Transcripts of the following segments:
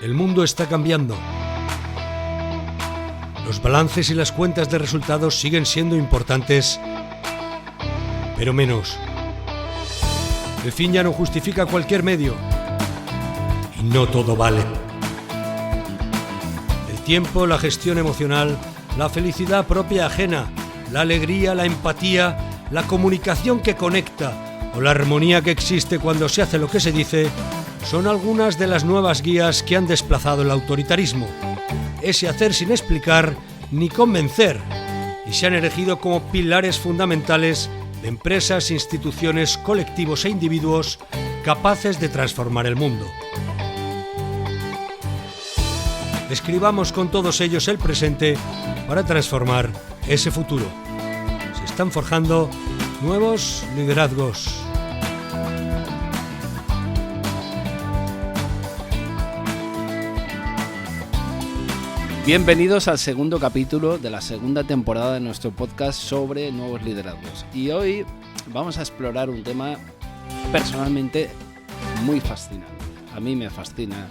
El mundo está cambiando. Los balances y las cuentas de resultados siguen siendo importantes, pero menos. El fin ya no justifica cualquier medio. Y no todo vale. El tiempo, la gestión emocional, la felicidad propia ajena, la alegría, la empatía, la comunicación que conecta o la armonía que existe cuando se hace lo que se dice, son algunas de las nuevas guías que han desplazado el autoritarismo. Ese hacer sin explicar ni convencer, y se han erigido como pilares fundamentales de empresas, instituciones, colectivos e individuos capaces de transformar el mundo. Escribamos con todos ellos el presente para transformar ese futuro. Se están forjando nuevos liderazgos. Bienvenidos al segundo capítulo de la segunda temporada de nuestro podcast sobre nuevos liderazgos. Y hoy vamos a explorar un tema personalmente muy fascinante. A mí me fascina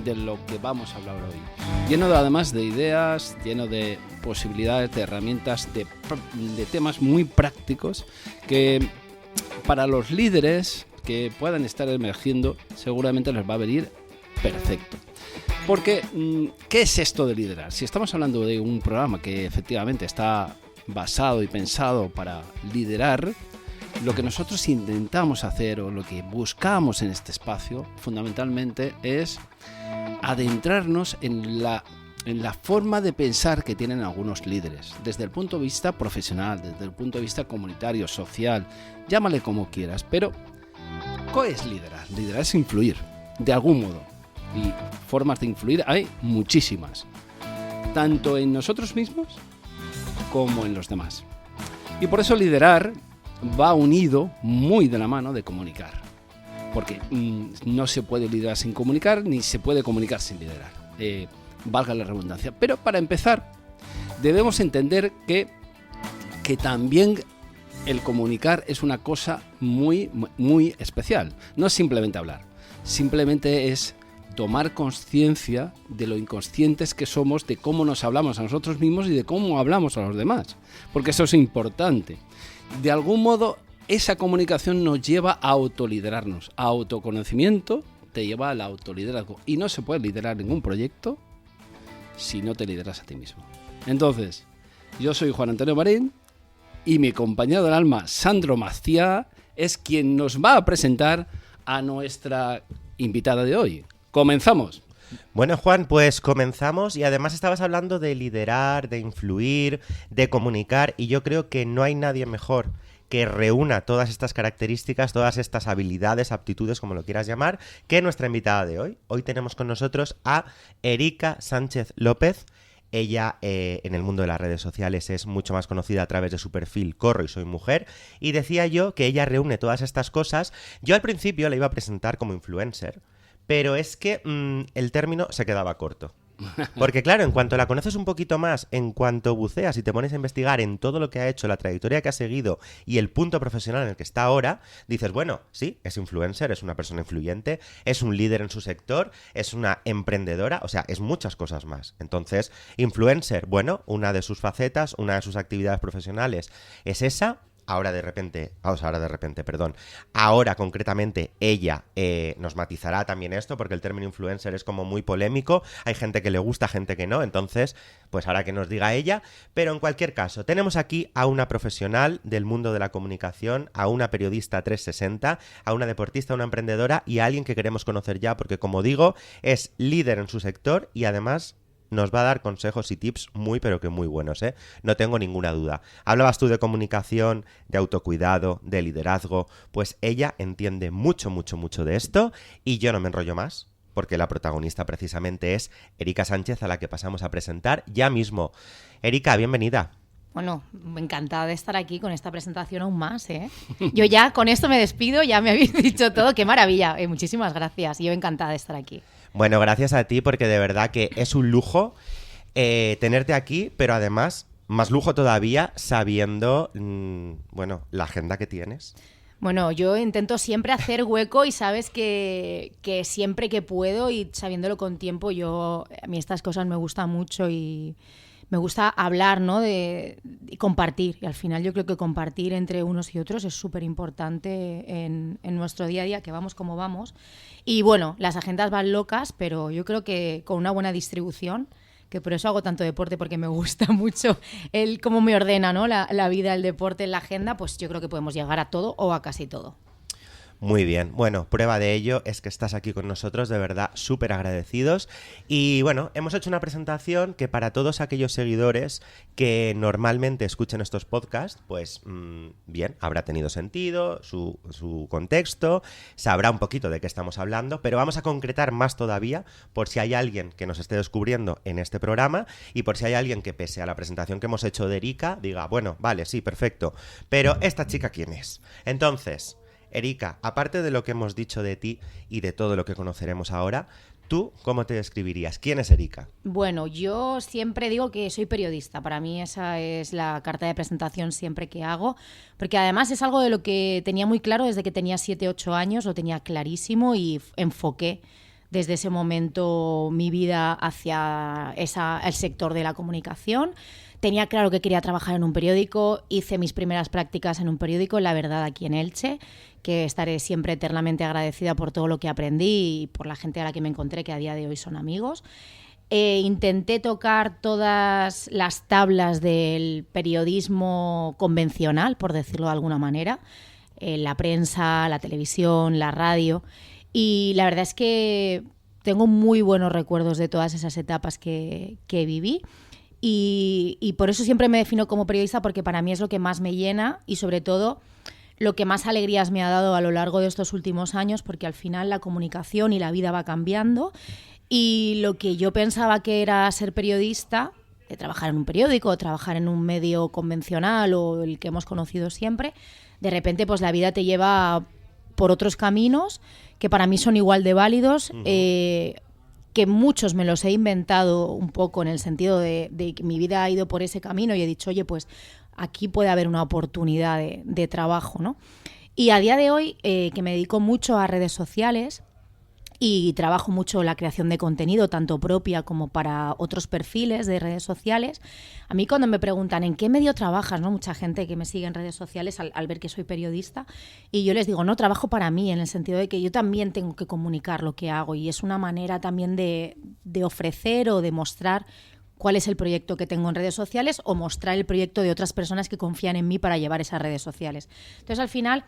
de lo que vamos a hablar hoy. Lleno además de ideas, lleno de posibilidades, de herramientas, de temas muy prácticos que para los líderes que puedan estar emergiendo seguramente les va a venir perfecto. Porque, ¿qué es esto de liderar? Si estamos hablando de un programa que efectivamente está basado y pensado para liderar, lo que nosotros intentamos hacer o lo que buscamos en este espacio fundamentalmente es adentrarnos en la forma de pensar que tienen algunos líderes, desde el punto de vista profesional, desde el punto de vista comunitario, social, llámale como quieras, pero ¿qué es liderar? Liderar es influir, de algún modo. Y formas de influir hay muchísimas, tanto en nosotros mismos como en los demás. Y por eso liderar va unido muy de la mano de comunicar, porque no se puede liderar sin comunicar, ni se puede comunicar sin liderar, valga la redundancia. Pero para empezar, debemos entender que también el comunicar es una cosa muy, muy especial. No es simplemente hablar, simplemente es tomar conciencia de lo inconscientes que somos, de cómo nos hablamos a nosotros mismos y de cómo hablamos a los demás, porque eso es importante. De algún modo, esa comunicación nos lleva a autoliderarnos. A autoconocimiento te lleva al autoliderazgo. Y no se puede liderar ningún proyecto si no te lideras a ti mismo. Entonces, yo soy Juan Antonio Marín y mi compañero del alma, Sandro Maciá, es quien nos va a presentar a nuestra invitada de hoy. ¡Comenzamos! Bueno, Juan, pues comenzamos y además estabas hablando de liderar, de influir, de comunicar y yo creo que no hay nadie mejor que reúna todas estas características, todas estas habilidades, aptitudes, como lo quieras llamar, que nuestra invitada de hoy. Hoy tenemos con nosotros a Erika Sánchez López. Ella en el mundo de las redes sociales es mucho más conocida a través de su perfil Corro y Soy Mujer, y decía yo que ella reúne todas estas cosas. Yo al principio la iba a presentar como influencer, pero es que el término se quedaba corto. Porque claro, en cuanto la conoces un poquito más, en cuanto buceas y te pones a investigar en todo lo que ha hecho, la trayectoria que ha seguido y el punto profesional en el que está ahora, dices, bueno, sí, es influencer, es una persona influyente, es un líder en su sector, es una emprendedora, o sea, es muchas cosas más. Entonces, influencer, bueno, una de sus facetas, una de sus actividades profesionales es esa. Ahora concretamente ella nos matizará también esto, porque el término influencer es como muy polémico, hay gente que le gusta, gente que no, entonces pues ahora que nos diga ella. Pero en cualquier caso, tenemos aquí a una profesional del mundo de la comunicación, a una periodista 360, a una deportista, una emprendedora y a alguien que queremos conocer ya, porque como digo, es líder en su sector y además nos va a dar consejos y tips muy pero que muy buenos, ¿eh? No tengo ninguna duda. Hablabas tú de comunicación, de autocuidado, de liderazgo, pues ella entiende mucho de esto y yo no me enrollo más, porque la protagonista precisamente es Erika Sánchez, a la que pasamos a presentar ya mismo. Erika, bienvenida. Bueno, encantada de estar aquí con esta presentación aún más, ¿eh? Yo ya con esto me despido, ya me habéis dicho todo, qué maravilla. Muchísimas gracias, yo encantada de estar aquí. Bueno, gracias a ti, porque de verdad que es un lujo tenerte aquí, pero además, más lujo todavía sabiendo, la agenda que tienes. Bueno, yo intento siempre hacer hueco y sabes que siempre que puedo y sabiéndolo con tiempo, a mí estas cosas me gustan mucho y me gusta hablar, ¿no? de compartir. Y al final yo creo que compartir entre unos y otros es súper importante en nuestro día a día, que vamos como vamos. Y bueno, las agendas van locas, pero yo creo que con una buena distribución, que por eso hago tanto deporte, porque me gusta mucho el cómo me ordena, ¿no? la vida, el deporte en la agenda, pues yo creo que podemos llegar a todo o a casi todo. Muy bien, bueno, prueba de ello es que estás aquí con nosotros, de verdad, súper agradecidos. Y bueno, hemos hecho una presentación que para todos aquellos seguidores que normalmente escuchen estos podcasts, pues bien, habrá tenido sentido, su contexto, sabrá un poquito de qué estamos hablando, pero vamos a concretar más todavía por si hay alguien que nos esté descubriendo en este programa y por si hay alguien que pese a la presentación que hemos hecho de Erika, diga, bueno, vale, sí, perfecto, pero ¿esta chica quién es? Entonces, Erika, aparte de lo que hemos dicho de ti y de todo lo que conoceremos ahora, ¿tú cómo te describirías? ¿Quién es Erika? Bueno, yo siempre digo que soy periodista. Para mí esa es la carta de presentación siempre que hago, porque además es algo de lo que tenía muy claro desde que tenía 7, 8 años, lo tenía clarísimo y enfoqué desde ese momento mi vida hacia el sector de la comunicación. Tenía claro que quería trabajar en un periódico, hice mis primeras prácticas en un periódico, La Verdad, aquí en Elche, que estaré siempre eternamente agradecida por todo lo que aprendí y por la gente a la que me encontré, que a día de hoy son amigos. Intenté tocar todas las tablas del periodismo convencional, por decirlo de alguna manera, la prensa, la televisión, la radio, y la verdad es que tengo muy buenos recuerdos de todas esas etapas que viví. Y por eso siempre me defino como periodista, porque para mí es lo que más me llena y sobre todo lo que más alegrías me ha dado a lo largo de estos últimos años, porque al final la comunicación y la vida va cambiando y lo que yo pensaba que era ser periodista, de trabajar en un periódico o trabajar en un medio convencional o el que hemos conocido siempre, de repente pues la vida te lleva por otros caminos que para mí son igual de válidos, que muchos me los he inventado un poco en el sentido de que mi vida ha ido por ese camino y he dicho, oye, pues aquí puede haber una oportunidad de trabajo, ¿no? Y a día de hoy, que me dedico mucho a redes sociales y trabajo mucho la creación de contenido, tanto propia como para otros perfiles de redes sociales, a mí cuando me preguntan ¿en qué medio trabajas? ¿No? Mucha gente que me sigue en redes sociales al ver que soy periodista, y yo les digo, no, trabajo para mí, en el sentido de que yo también tengo que comunicar lo que hago y es una manera también de ofrecer o de mostrar cuál es el proyecto que tengo en redes sociales o mostrar el proyecto de otras personas que confían en mí para llevar esas redes sociales. Entonces, al final,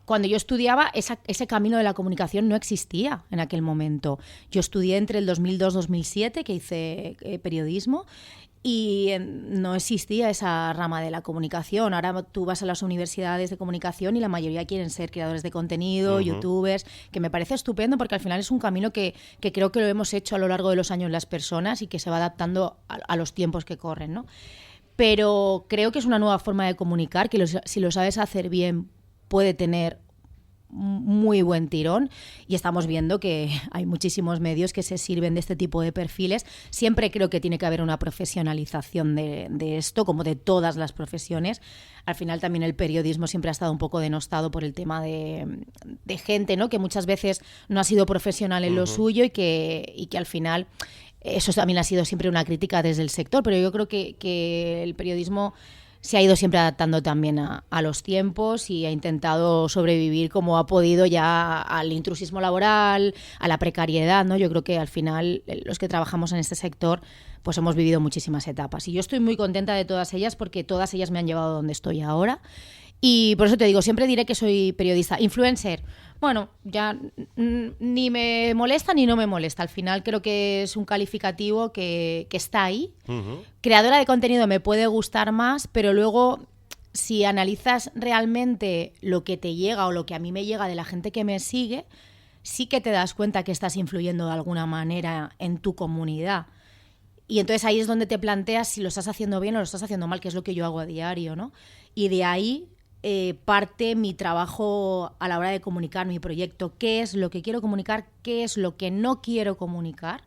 cuando yo estudiaba, ese camino de la comunicación no existía en aquel momento. Yo estudié entre el 2002-2007, que hice periodismo, y no existía esa rama de la comunicación. Ahora tú vas a las universidades de comunicación y la mayoría quieren ser creadores de contenido, youtubers, que me parece estupendo porque al final es un camino que creo que lo hemos hecho a lo largo de los años las personas y que se va adaptando a los tiempos que corren, ¿no? Pero creo que es una nueva forma de comunicar que si lo sabes hacer bien puede tener muy buen tirón y estamos viendo que hay muchísimos medios que se sirven de este tipo de perfiles. Siempre creo que tiene que haber una profesionalización de esto, como de todas las profesiones. Al final también el periodismo siempre ha estado un poco denostado por el tema de gente, ¿no? Que muchas veces no ha sido profesional en lo suyo y que al final eso también ha sido siempre una crítica desde el sector, pero yo creo que el periodismo se ha ido siempre adaptando también a los tiempos y ha intentado sobrevivir como ha podido ya al intrusismo laboral, a la precariedad, ¿no? Yo creo que al final los que trabajamos en este sector pues hemos vivido muchísimas etapas y yo estoy muy contenta de todas ellas porque todas ellas me han llevado a donde estoy ahora y por eso te digo, siempre diré que soy periodista. Influencer, bueno, ya ni me molesta ni no me molesta. Al final creo que es un calificativo que está ahí. Creadora de contenido me puede gustar más, pero luego si analizas realmente lo que te llega o lo que a mí me llega de la gente que me sigue, sí que te das cuenta que estás influyendo de alguna manera en tu comunidad. Y entonces ahí es donde te planteas si lo estás haciendo bien o lo estás haciendo mal, que es lo que yo hago a diario, ¿no? Y de ahí parte mi trabajo a la hora de comunicar mi proyecto, qué es lo que quiero comunicar, qué es lo que no quiero comunicar,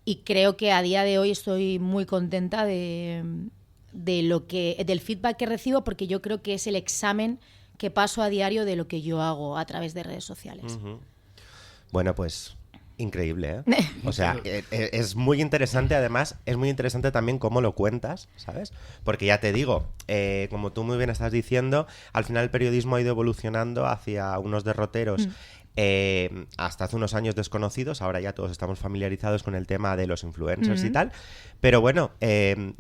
y creo que a día de hoy estoy muy contenta del feedback que recibo porque yo creo que es el examen que paso a diario de lo que yo hago a través de redes sociales. Bueno, pues increíble, ¿eh? O sea, es muy interesante, además, es muy interesante también cómo lo cuentas, ¿sabes? Porque ya te digo, como tú muy bien estás diciendo, al final el periodismo ha ido evolucionando hacia unos derroteros hasta hace unos años desconocidos. Ahora ya todos estamos familiarizados con el tema de los influencers y tal, pero bueno,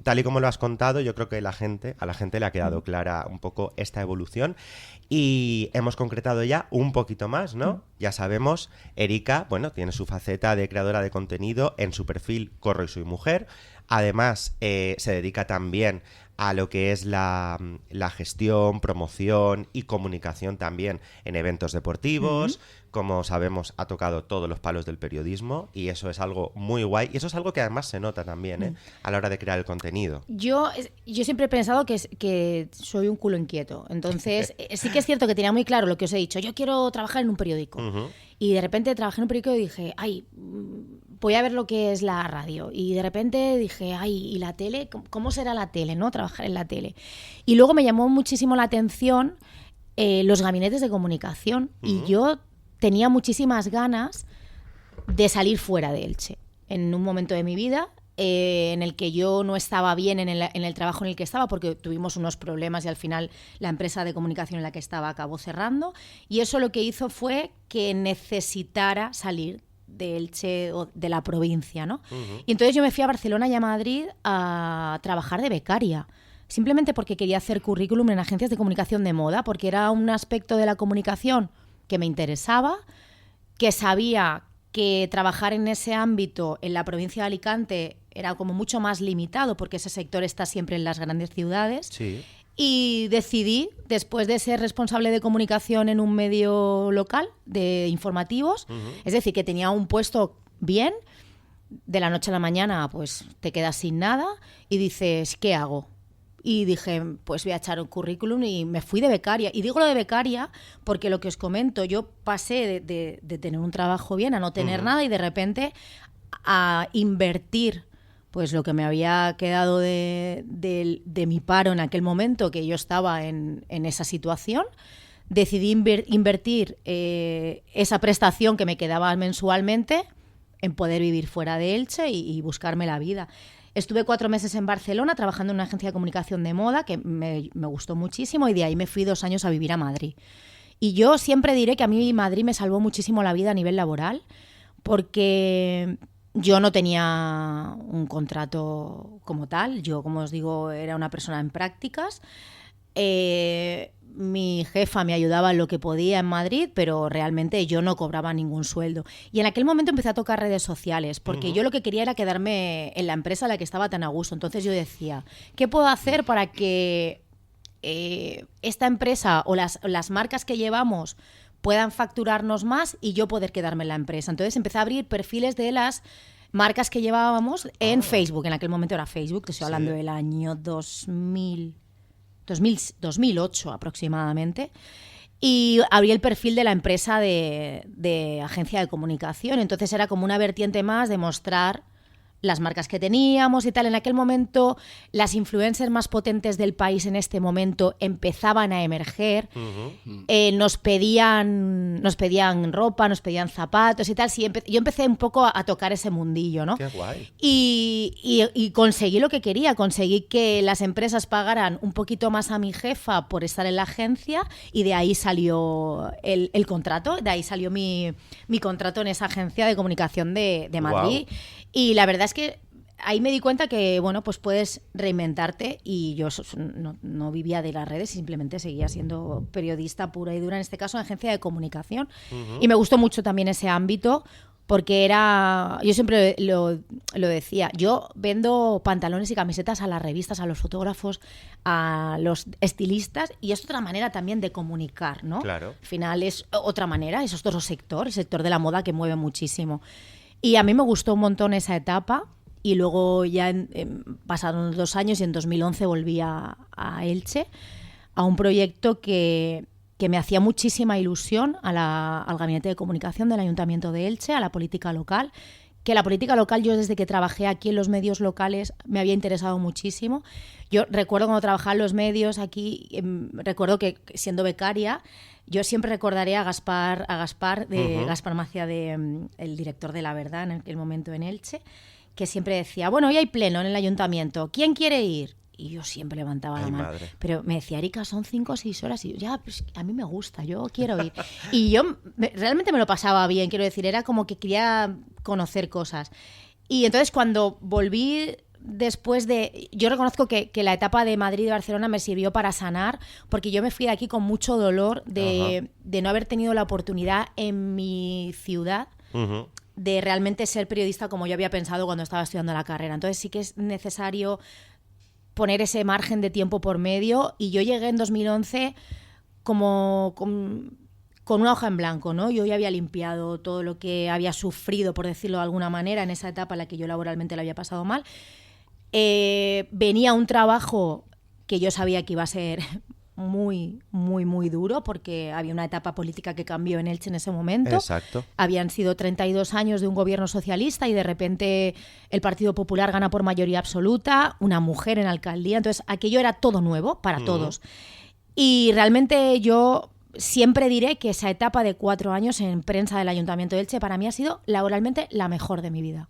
tal y como lo has contado, yo creo que a la gente le ha quedado clara un poco esta evolución y hemos concretado ya un poquito más, ¿no? Ya sabemos, Erika, bueno, tiene su faceta de creadora de contenido en su perfil Corro y soy mujer. Además, se dedica también a lo que es la gestión, promoción y comunicación también en eventos deportivos. Como sabemos, ha tocado todos los palos del periodismo y eso es algo muy guay. Y eso es algo que además se nota también a la hora de crear el contenido. Yo siempre he pensado que soy un culo inquieto. Entonces, sí que es cierto que tenía muy claro lo que os he dicho. Yo quiero trabajar en un periódico. Y de repente trabajé en un periódico y dije, ay, voy a ver lo que es la radio. Y de repente dije, ay, ¿y la tele? ¿Cómo será la tele, no? Trabajar en la tele. Y luego me llamó muchísimo la atención los gabinetes de comunicación. Y yo tenía muchísimas ganas de salir fuera de Elche. En un momento de mi vida en el que yo no estaba bien en el trabajo en el que estaba, porque tuvimos unos problemas y al final la empresa de comunicación en la que estaba acabó cerrando. Y eso lo que hizo fue que necesitara salir de Elche o de la provincia, ¿no? Y entonces yo me fui a Barcelona y a Madrid a trabajar de becaria, simplemente porque quería hacer currículum en agencias de comunicación de moda, porque era un aspecto de la comunicación que me interesaba, que sabía que trabajar en ese ámbito en la provincia de Alicante era como mucho más limitado, porque ese sector está siempre en las grandes ciudades. Sí. Y decidí, después de ser responsable de comunicación en un medio local de informativos, es decir, que tenía un puesto bien, de la noche a la mañana pues te quedas sin nada y dices, ¿qué hago? Y dije, pues voy a echar un currículum y me fui de becaria. Y digo lo de becaria porque lo que os comento, yo pasé de tener un trabajo bien a no tener nada y de repente a invertir pues lo que me había quedado de mi paro en aquel momento, que yo estaba en esa situación. Decidí invertir esa prestación que me quedaba mensualmente en poder vivir fuera de Elche y buscarme la vida. Estuve 4 meses en Barcelona trabajando en una agencia de comunicación de moda que me gustó muchísimo y de ahí me fui 2 años a vivir a Madrid. Y yo siempre diré que a mí Madrid me salvó muchísimo la vida a nivel laboral, porque yo no tenía un contrato como tal. Yo, como os digo, era una persona en prácticas. Mi jefa me ayudaba en lo que podía en Madrid, pero realmente yo no cobraba ningún sueldo. Y en aquel momento empecé a tocar redes sociales, porque yo lo que quería era quedarme en la empresa en la que estaba tan a gusto. Entonces yo decía, ¿qué puedo hacer para que esta empresa o las marcas que llevamos puedan facturarnos más y yo poder quedarme en la empresa? Entonces empecé a abrir perfiles de las marcas que llevábamos en Facebook. En aquel momento era Facebook, te estoy hablando del año 2008 aproximadamente, y abrí el perfil de la empresa de agencia de comunicación. Entonces era como una vertiente más de mostrar las marcas que teníamos y tal. En aquel momento las influencers más potentes del país en este momento empezaban a emerger. Nos pedían ropa, nos pedían zapatos y tal. Sí, yo empecé un poco a tocar ese mundillo, ¿no? Qué guay. Y conseguí lo que quería. Conseguí que las empresas pagaran un poquito más a mi jefa por estar en la agencia, y de ahí salió el contrato. De ahí salió mi contrato en esa agencia de comunicación de Madrid. Wow. Y la verdad es que ahí me di cuenta que, bueno, pues puedes reinventarte, y yo no vivía de las redes, simplemente seguía siendo periodista pura y dura, en este caso en agencia de comunicación. Y me gustó mucho también ese ámbito, porque yo siempre lo decía, yo vendo pantalones y camisetas a las revistas, a los fotógrafos, a los estilistas, y es otra manera también de comunicar, ¿no? Claro. Al final es otra manera, es otro sector, el sector de la moda, que mueve muchísimo. Y a mí me gustó un montón esa etapa, y luego ya pasaron 2 años y en 2011 volví a Elche, a un proyecto que me hacía muchísima ilusión, al gabinete de comunicación del Ayuntamiento de Elche, a la política local, que la política local, yo desde que trabajé aquí en los medios locales me había interesado muchísimo. Yo recuerdo cuando trabajaba en los medios aquí, recuerdo que siendo becaria, yo siempre recordaré a Gaspar Gaspar Macia, el director de La Verdad en aquel momento en Elche, que siempre decía, bueno, hoy hay pleno en el ayuntamiento, ¿quién quiere ir? Y yo siempre levantaba la mano. Madre. Pero me decía, Erika, son 5 o 6 horas. Y yo, ya, pues a mí me gusta, yo quiero ir. Y yo realmente me lo pasaba bien, quiero decir, era como que quería conocer cosas. Y entonces cuando volví después de... Yo reconozco que la etapa de Madrid y Barcelona me sirvió para sanar, porque yo me fui de aquí con mucho dolor de no haber tenido la oportunidad en mi ciudad de realmente ser periodista como yo había pensado cuando estaba estudiando la carrera. Entonces sí que es necesario poner ese margen de tiempo por medio, y yo llegué en 2011 como con una hoja en blanco, ¿no? Yo ya había limpiado todo lo que había sufrido, por decirlo de alguna manera, en esa etapa en la que yo laboralmente lo había pasado mal. Venía un trabajo que yo sabía que iba a ser muy, muy, muy duro, porque había una etapa política que cambió en Elche en ese momento. Exacto. Habían sido 32 años de un gobierno socialista y de repente el Partido Popular gana por mayoría absoluta, una mujer en alcaldía, entonces aquello era todo nuevo para todos. Y realmente yo siempre diré que esa etapa de 4 años en prensa del Ayuntamiento de Elche para mí ha sido laboralmente la mejor de mi vida.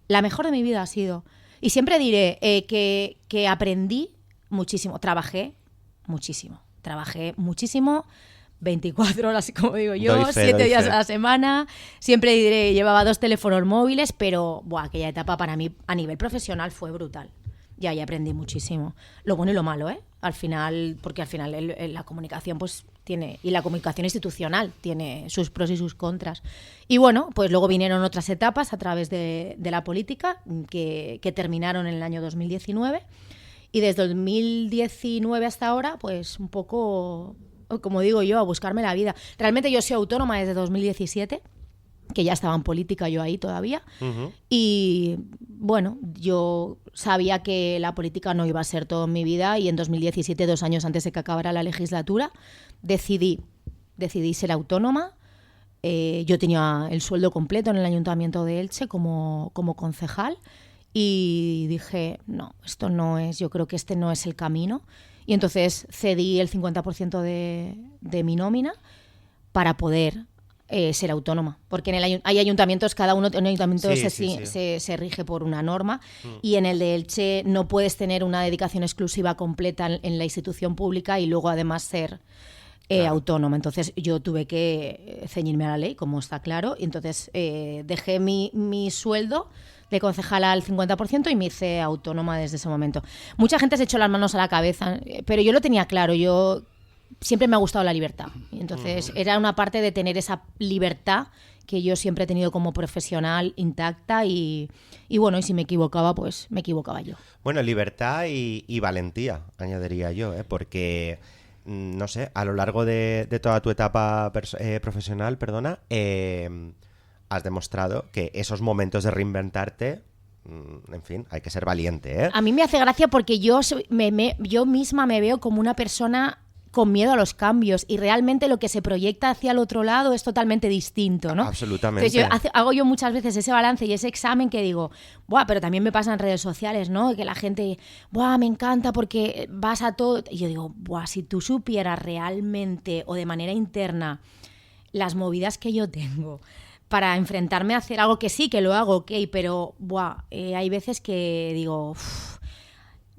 La mejor de mi vida ha sido. Y siempre diré que aprendí muchísimo, trabajé muchísimo, 24 horas, como digo yo, 7 días a la semana. Siempre diré, llevaba 2 teléfonos móviles, pero aquella etapa para mí a nivel profesional fue brutal. Ya aprendí muchísimo. Lo bueno y lo malo, al final, porque al final la comunicación pues tiene, y la comunicación institucional tiene sus pros y sus contras. Y bueno, pues luego vinieron otras etapas a través de la política que terminaron en el año 2019. Y desde 2019 hasta ahora, pues un poco, como digo yo, a buscarme la vida. Realmente yo soy autónoma desde 2017, que ya estaba en política yo ahí todavía. Y bueno, yo sabía que la política no iba a ser todo en mi vida, y en 2017, 2 años antes de que acabara la legislatura, decidí ser autónoma. Yo tenía el sueldo completo en el Ayuntamiento de Elche como concejal. Y dije, no, esto no es, yo creo que este no es el camino. Y entonces cedí el 50% de mi nómina para poder ser autónoma. Porque hay ayuntamientos, cada uno en un ayuntamiento se rige por una norma, y en el de Elche no puedes tener una dedicación exclusiva completa en la institución pública y luego además ser autónoma. Entonces yo tuve que ceñirme a la ley, como está claro, y entonces dejé mi sueldo de concejala al 50% y me hice autónoma desde ese momento. Mucha gente se echó las manos a la cabeza, pero yo lo tenía claro, yo siempre me ha gustado la libertad. Y entonces era una parte de tener esa libertad que yo siempre he tenido como profesional intacta, y bueno, y si me equivocaba, pues me equivocaba yo. Bueno, libertad y valentía, añadiría yo, porque no sé, a lo largo de toda tu etapa profesional, has demostrado que esos momentos de reinventarte, en fin, hay que ser valiente, A mí me hace gracia porque yo misma me veo como una persona con miedo a los cambios, y realmente lo que se proyecta hacia el otro lado es totalmente distinto, ¿no? Absolutamente. Entonces hago yo muchas veces ese balance y ese examen que digo, pero también me pasa en redes sociales, ¿no? Que la gente, me encanta porque vas a todo. Y yo digo, si tú supieras realmente o de manera interna las movidas que yo tengo para enfrentarme a hacer algo, que sí, que lo hago, pero hay veces que digo,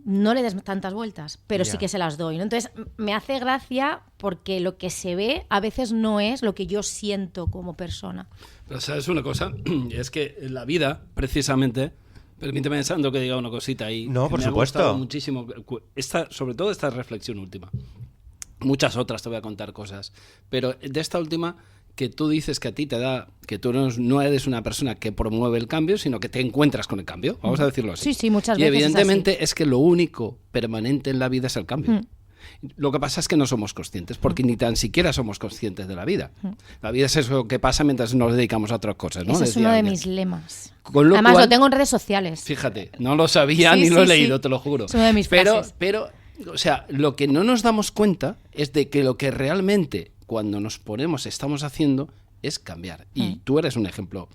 no le des tantas vueltas, pero sí que se las doy, ¿no? Entonces me hace gracia porque lo que se ve a veces no es lo que yo siento como persona. Pero sabes una cosa, es que la vida, precisamente, permíteme, Sandro, que diga una cosita ahí. No, por me supuesto. Ha gustado muchísimo, sobre todo esta reflexión última. Muchas otras te voy a contar cosas, pero de esta última, que tú dices que a ti te da, que tú no eres una persona que promueve el cambio, sino que te encuentras con el cambio, vamos a decirlo así. Sí, muchas veces. Y evidentemente es que lo único permanente en la vida es el cambio. Lo que pasa es que no somos conscientes, porque ni tan siquiera somos conscientes de la vida. La vida es eso que pasa mientras nos dedicamos a otras cosas, ¿no? Ese es uno de mis lemas. Además, lo tengo en redes sociales. Fíjate, no lo sabía ni lo he leído, te lo juro. Es una de mis frases. Pero, o sea, lo que no nos damos cuenta es de que lo que realmente, cuando nos ponemos, estamos haciendo, es cambiar. Y tú eres un ejemplo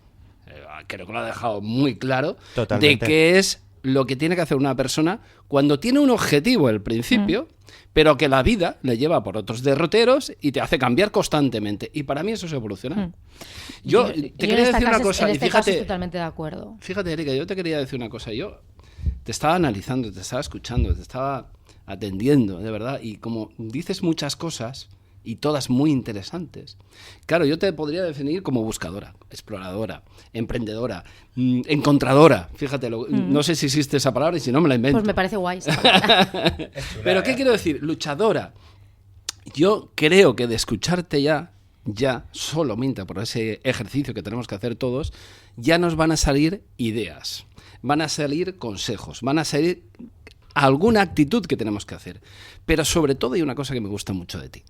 creo que lo ha dejado muy claro, Totalmente. de qué es lo que tiene que hacer una persona cuando tiene un objetivo al principio, pero que la vida le lleva por otros derroteros y te hace cambiar constantemente. Y para mí eso es evolucionar. Yo te quería decir una cosa, en y este caso fíjate, estoy totalmente de acuerdo. fíjate, Erika, yo te quería decir una cosa. Yo te estaba analizando, te estaba escuchando, te estaba atendiendo, de verdad, y como dices muchas cosas y todas muy interesantes, claro, yo te podría definir como buscadora, exploradora, emprendedora, encontradora, fíjate, no sé si existe esa palabra y si no me la invento. Pues me parece guay. Pero ¿qué quiero decir? Luchadora. Yo creo que de escucharte ya solamente por ese ejercicio que tenemos que hacer todos, ya nos van a salir ideas, van a salir consejos, van a salir alguna actitud que tenemos que hacer. Pero sobre todo hay una cosa que me gusta mucho de ti,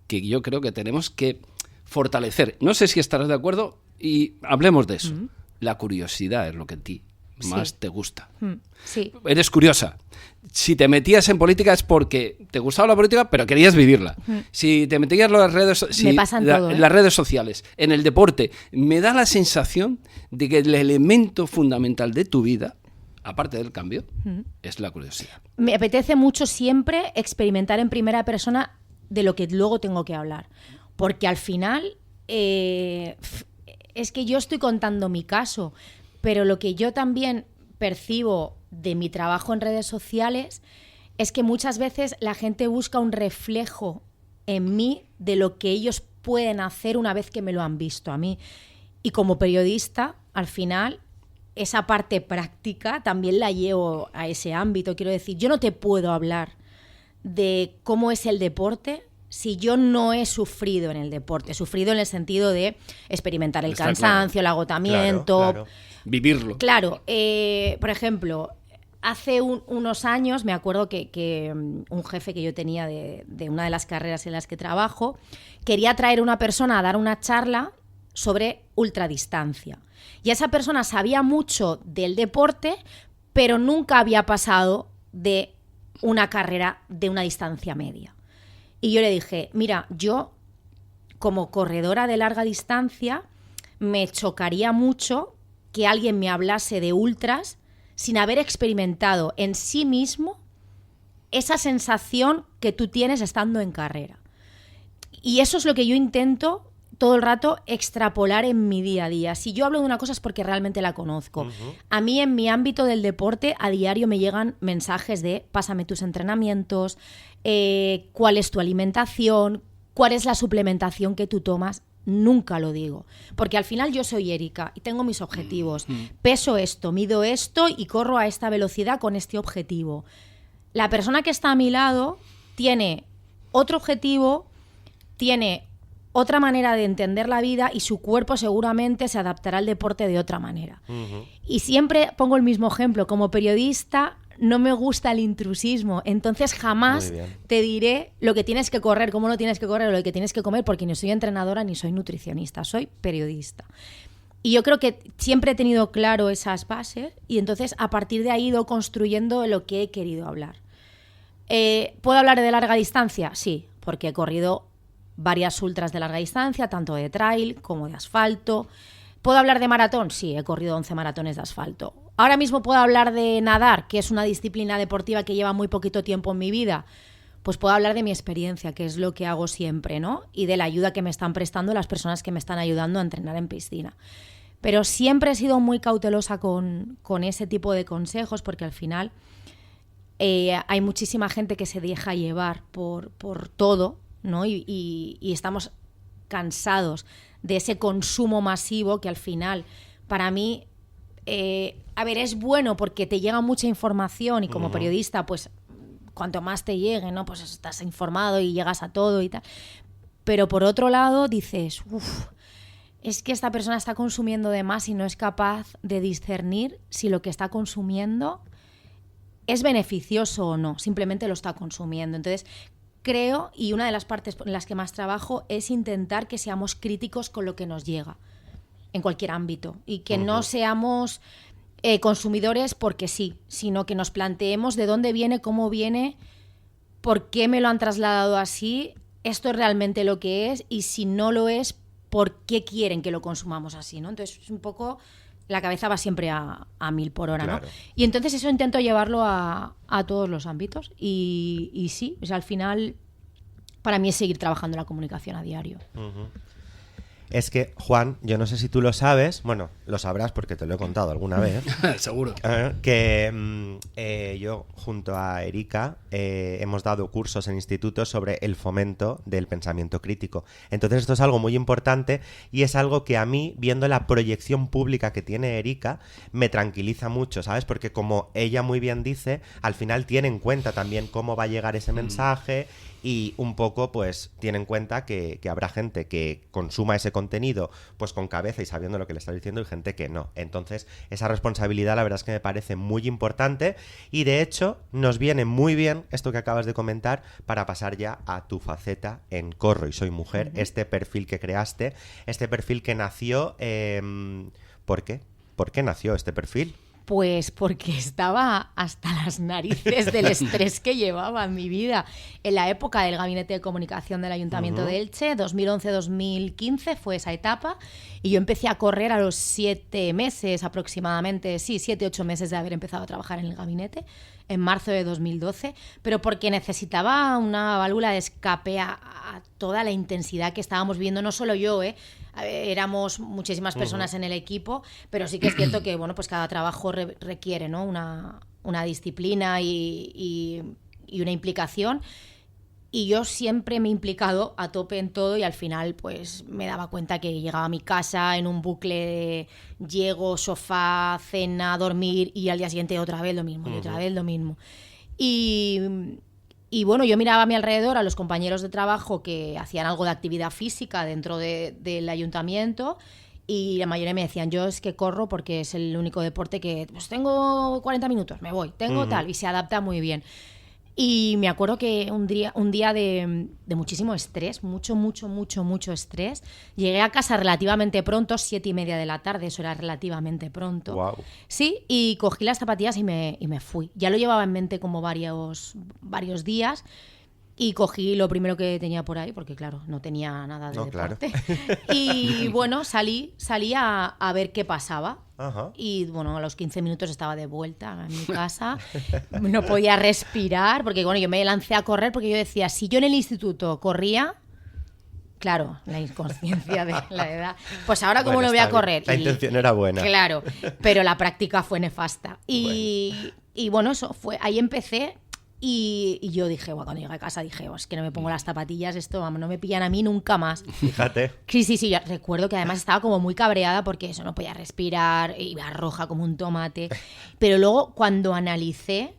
que yo creo que tenemos que fortalecer. No sé si estarás de acuerdo y hablemos de eso. La curiosidad es lo que a ti más te gusta. Sí. Eres curiosa. Si te metías en política es porque te gustaba la política, pero querías vivirla. Si te metías en las redes, en las redes sociales, en el deporte, me da la sensación de que el elemento fundamental de tu vida, aparte del cambio, es la curiosidad. Me apetece mucho siempre experimentar en primera persona de lo que luego tengo que hablar. Porque al final es que yo estoy contando mi caso, pero lo que yo también percibo de mi trabajo en redes sociales es que muchas veces la gente busca un reflejo en mí de lo que ellos pueden hacer una vez que me lo han visto a mí. Y como periodista, al final, esa parte práctica también la llevo a ese ámbito. Quiero decir, yo no te puedo hablar de cómo es el deporte si yo no he sufrido en el deporte. He sufrido en el sentido de experimentar el cansancio, el agotamiento. Claro. Vivirlo. Claro, por ejemplo, hace unos años me acuerdo que un jefe que yo tenía de una de las carreras en las que trabajo quería traer a una persona a dar una charla sobre ultradistancia. Y esa persona sabía mucho del deporte, pero nunca había pasado de una carrera de una distancia media. Y yo le dije, mira, yo como corredora de larga distancia me chocaría mucho que alguien me hablase de ultras sin haber experimentado en sí mismo esa sensación que tú tienes estando en carrera. Y eso es lo que yo intento todo el rato extrapolar en mi día a día. Si yo hablo de una cosa es porque realmente la conozco. A mí en mi ámbito del deporte a diario me llegan mensajes de pásame tus entrenamientos, cuál es tu alimentación, cuál es la suplementación que tú tomas. Nunca lo digo, porque al final yo soy Erika y tengo mis objetivos. Peso esto, mido esto y corro a esta velocidad con este objetivo. La persona que está a mi lado tiene otro objetivo, tiene otra manera de entender la vida y su cuerpo seguramente se adaptará al deporte de otra manera. Y siempre pongo el mismo ejemplo. Como periodista no me gusta el intrusismo, entonces jamás te diré lo que tienes que correr, cómo lo tienes que correr o lo que tienes que comer, porque ni soy entrenadora ni soy nutricionista, soy periodista. Y yo creo que siempre he tenido claro esas bases y entonces a partir de ahí he ido construyendo lo que he querido hablar. ¿Puedo hablar de larga distancia? Sí, porque he corrido varias ultras de larga distancia, tanto de trail como de asfalto. ¿Puedo hablar de maratón? Sí, he corrido 11 maratones de asfalto. Ahora mismo puedo hablar de nadar, que es una disciplina deportiva que lleva muy poquito tiempo en mi vida. Pues puedo hablar de mi experiencia, que es lo que hago siempre, ¿no? Y de la ayuda que me están prestando las personas que me están ayudando a entrenar en piscina. Pero siempre he sido muy cautelosa con ese tipo de consejos, porque al final hay muchísima gente que se deja llevar por todo, ¿no? Y estamos cansados de ese consumo masivo que al final, para mí, es bueno porque te llega mucha información y como periodista, pues cuanto más te llegue, ¿no? Pues estás informado y llegas a todo y tal. Pero por otro lado dices, es que esta persona está consumiendo de más y no es capaz de discernir si lo que está consumiendo es beneficioso o no, simplemente lo está consumiendo. Entonces, creo, y una de las partes en las que más trabajo es intentar que seamos críticos con lo que nos llega en cualquier ámbito y que no seamos consumidores porque sí, sino que nos planteemos de dónde viene, cómo viene, por qué me lo han trasladado así, esto es realmente lo que es y si no lo es, por qué quieren que lo consumamos así, ¿no? Entonces es un poco... La cabeza va siempre a 1000 por hora, Claro. ¿no? Y entonces eso intento llevarlo a todos los ámbitos. Y sí, o sea, al final, para mí es seguir trabajando en la comunicación a diario. Es que, Juan, yo no sé si tú lo sabes, bueno, lo sabrás porque te lo he contado alguna vez, Seguro. que yo junto a Erika hemos dado cursos en institutos sobre el fomento del pensamiento crítico. Entonces esto es algo muy importante y es algo que a mí, viendo la proyección pública que tiene Erika, me tranquiliza mucho, ¿sabes? Porque como ella muy bien dice, al final tiene en cuenta también cómo va a llegar ese mensaje y un poco pues tiene en cuenta que habrá gente que consuma ese contenido pues con cabeza y sabiendo lo que le está diciendo y gente que no. Entonces esa responsabilidad la verdad es que me parece muy importante y de hecho nos viene muy bien esto que acabas de comentar para pasar ya a tu faceta en Corro y Soy Mujer, este perfil que creaste, este perfil que nació... ¿Por qué? ¿Por qué nació este perfil? Pues porque estaba hasta las narices del estrés que llevaba en mi vida. En la época del Gabinete de Comunicación del Ayuntamiento de Elche, 2011-2015 fue esa etapa, y yo empecé a correr a los 7 meses aproximadamente, 7-8 meses de haber empezado a trabajar en el gabinete, en marzo de 2012, pero porque necesitaba una válvula de escape a toda la intensidad que estábamos viviendo, no solo yo, éramos muchísimas personas en el equipo, pero sí que es cierto que bueno, pues cada trabajo requiere, ¿no? una disciplina y una implicación. Y yo siempre me he implicado a tope en todo y al final pues me daba cuenta que llegaba a mi casa en un bucle de llego, sofá, cena, dormir y al día siguiente otra vez lo mismo y otra vez lo mismo. Y bueno, yo miraba a mi alrededor a los compañeros de trabajo que hacían algo de actividad física dentro del ayuntamiento y la mayoría me decían, yo es que corro porque es el único deporte que pues tengo 40 minutos, me voy, tengo tal, y se adapta muy bien. Y me acuerdo que un día de muchísimo estrés, mucho estrés, llegué a casa relativamente pronto, 7:30 de la tarde, eso era relativamente pronto. Wow. Sí, y cogí las zapatillas y me fui. Ya lo llevaba en mente como varios días y cogí lo primero que tenía por ahí, porque claro, no tenía nada de deporte. Claro. Y bueno, salí a ver qué pasaba. Ajá. Y bueno, a los 15 minutos estaba de vuelta en mi casa, no podía respirar, porque bueno, yo me lancé a correr porque yo decía, si yo en el instituto corría, claro, la inconsciencia de la edad, pues ahora cómo no voy a correr. La intención era buena. Claro, pero la práctica fue nefasta. Y bueno, eso fue, ahí empecé. Y yo dije, bueno, cuando llegué a casa dije, es que no me pongo las zapatillas, esto vamos, no me pillan a mí nunca más. Fíjate. Sí, yo recuerdo que además estaba como muy cabreada porque eso, no podía respirar, iba roja como un tomate. Pero luego cuando analicé,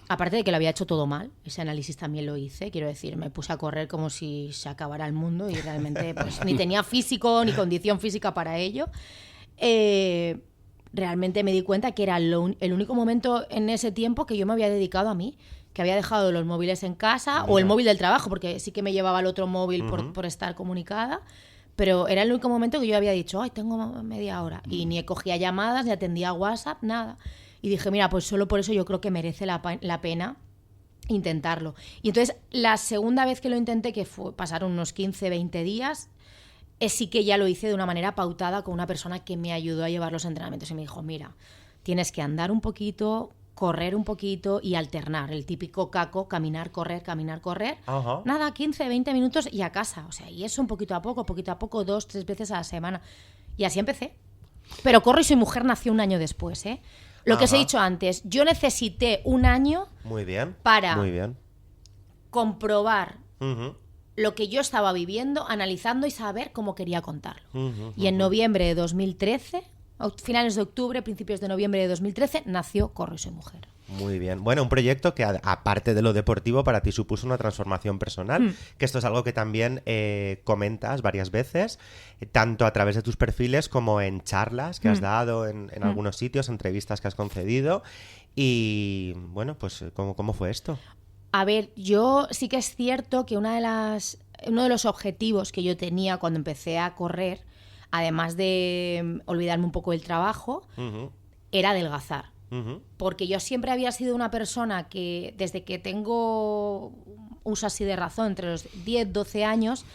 aparte de que lo había hecho todo mal, ese análisis también lo hice, quiero decir, me puse a correr como si se acabara el mundo y realmente pues ni tenía físico ni condición física para ello. Realmente me di cuenta que era el único momento en ese tiempo que yo me había dedicado a mí, que había dejado los móviles en casa o el móvil del trabajo, porque sí que me llevaba el otro móvil por estar comunicada, pero era el único momento que yo había dicho, ay, tengo media hora, y ni cogía llamadas, ni atendía WhatsApp, nada. Y dije, mira, pues solo por eso yo creo que merece la pena intentarlo. Y entonces, la segunda vez que lo intenté, que pasaron unos 15-20 días, sí que ya lo hice de una manera pautada con una persona que me ayudó a llevar los entrenamientos y me dijo, mira, tienes que andar un poquito, correr un poquito y alternar, el típico caco, caminar, correr. Ajá. Nada, 15-20 minutos y a casa. O sea, y eso un poquito a poco, 2-3 veces a la semana. Y así empecé. Pero Corro y Soy Mujer nació un año después, ¿eh? Lo que os he dicho antes, yo necesité un año para comprobar lo que yo estaba viviendo, analizando y saber cómo quería contarlo. Y en noviembre de 2013... finales de octubre, principios de noviembre de 2013, nació Corro y Soy Mujer. Muy bien. Bueno, un proyecto que aparte de lo deportivo para ti supuso una transformación personal, que esto es algo que también comentas varias veces, tanto a través de tus perfiles como en charlas que has dado en algunos sitios, entrevistas que has concedido. Y bueno, pues ¿cómo fue esto? A ver, yo sí que es cierto que uno de los objetivos que yo tenía cuando empecé a correr, además de olvidarme un poco del trabajo, era adelgazar. Porque yo siempre había sido una persona que, desde que tengo uso así de razón, entre los 10-12 años,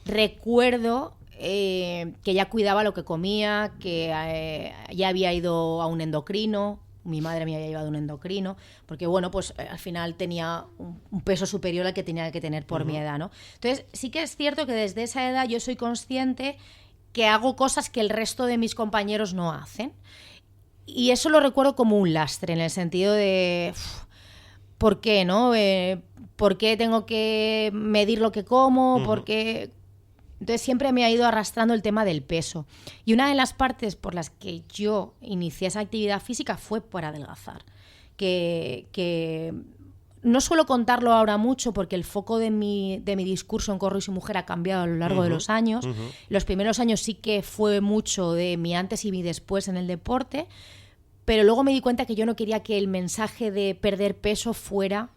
recuerdo que ya cuidaba lo que comía, que ya había ido a un endocrino. Mi madre me había llevado a un endocrino, porque bueno, pues al final tenía un peso superior al que tenía que tener por mi edad, ¿no? Entonces, sí que es cierto que desde esa edad yo soy consciente que hago cosas que el resto de mis compañeros no hacen. Y eso lo recuerdo como un lastre, en el sentido de... ¿por qué, no? ¿Por qué tengo que medir lo que como? ¿Por qué...? Entonces siempre me ha ido arrastrando el tema del peso. Y una de las partes por las que yo inicié esa actividad física fue por adelgazar. Que no suelo contarlo ahora mucho porque el foco de mi discurso en Corro y Soy Mujer ha cambiado a lo largo de los años. Los primeros años sí que fue mucho de mi antes y mi después en el deporte, pero luego me di cuenta que yo no quería que el mensaje de perder peso fuera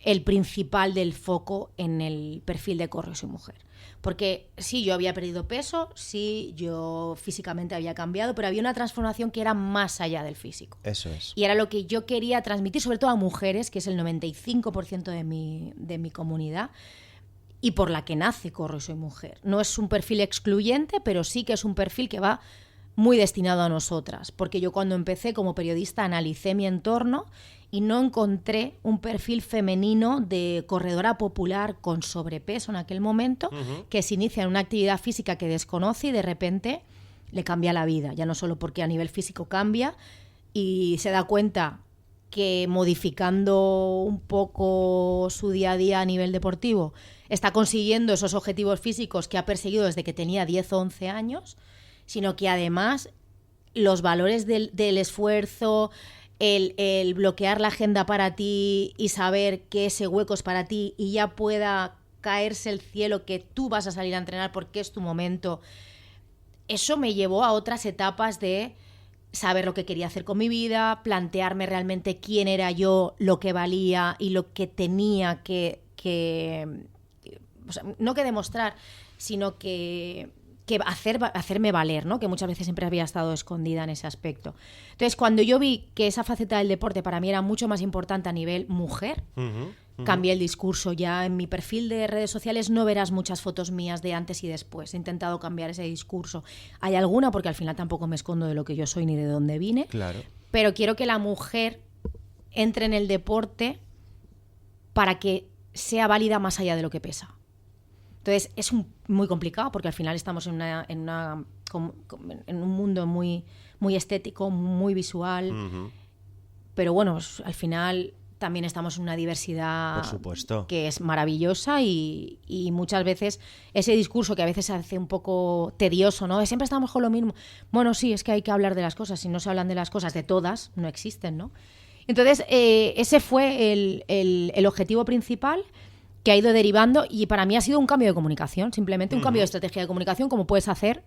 el principal del foco en el perfil de Corro y Soy Mujer. Porque sí, yo había perdido peso, sí, yo físicamente había cambiado, pero había una transformación que era más allá del físico. Eso es. Y era lo que yo quería transmitir, sobre todo a mujeres, que es el 95% de mi comunidad, y por la que nace Corro y Soy Mujer. No es un perfil excluyente, pero sí que es un perfil que va muy destinado a nosotras. Porque yo cuando empecé como periodista analicé mi entorno y no encontré un perfil femenino de corredora popular con sobrepeso en aquel momento, que se inicia en una actividad física que desconoce y de repente le cambia la vida. Ya no solo porque a nivel físico cambia y se da cuenta que modificando un poco su día a día a nivel deportivo está consiguiendo esos objetivos físicos que ha perseguido desde que tenía 10 o 11 años, sino que además los valores del esfuerzo, el bloquear la agenda para ti y saber que ese hueco es para ti y ya pueda caerse el cielo, que tú vas a salir a entrenar porque es tu momento, eso me llevó a otras etapas de saber lo que quería hacer con mi vida, plantearme realmente quién era yo, lo que valía y lo que tenía que o sea, no que demostrar, sino que hacerme valer, ¿no? Que muchas veces siempre había estado escondida en ese aspecto. Entonces, cuando yo vi que esa faceta del deporte para mí era mucho más importante a nivel mujer, cambié el discurso. Ya en mi perfil de redes sociales no verás muchas fotos mías de antes y después. He intentado cambiar ese discurso. Hay alguna, porque al final tampoco me escondo de lo que yo soy ni de dónde vine. Claro. Pero quiero que la mujer entre en el deporte para que sea válida más allá de lo que pesa. Entonces es muy complicado porque al final estamos en un mundo muy, muy estético, muy visual, pero bueno, al final también estamos en una diversidad, por supuesto, que es maravillosa y muchas veces ese discurso que a veces se hace un poco tedioso, ¿no? Siempre estamos con lo mismo. Bueno, sí, es que hay que hablar de las cosas. Si no se hablan de las cosas, de todas, no existen, ¿no? Entonces ese fue el objetivo principal, que ha ido derivando, y para mí ha sido un cambio de comunicación, simplemente un cambio de estrategia de comunicación, como puedes hacer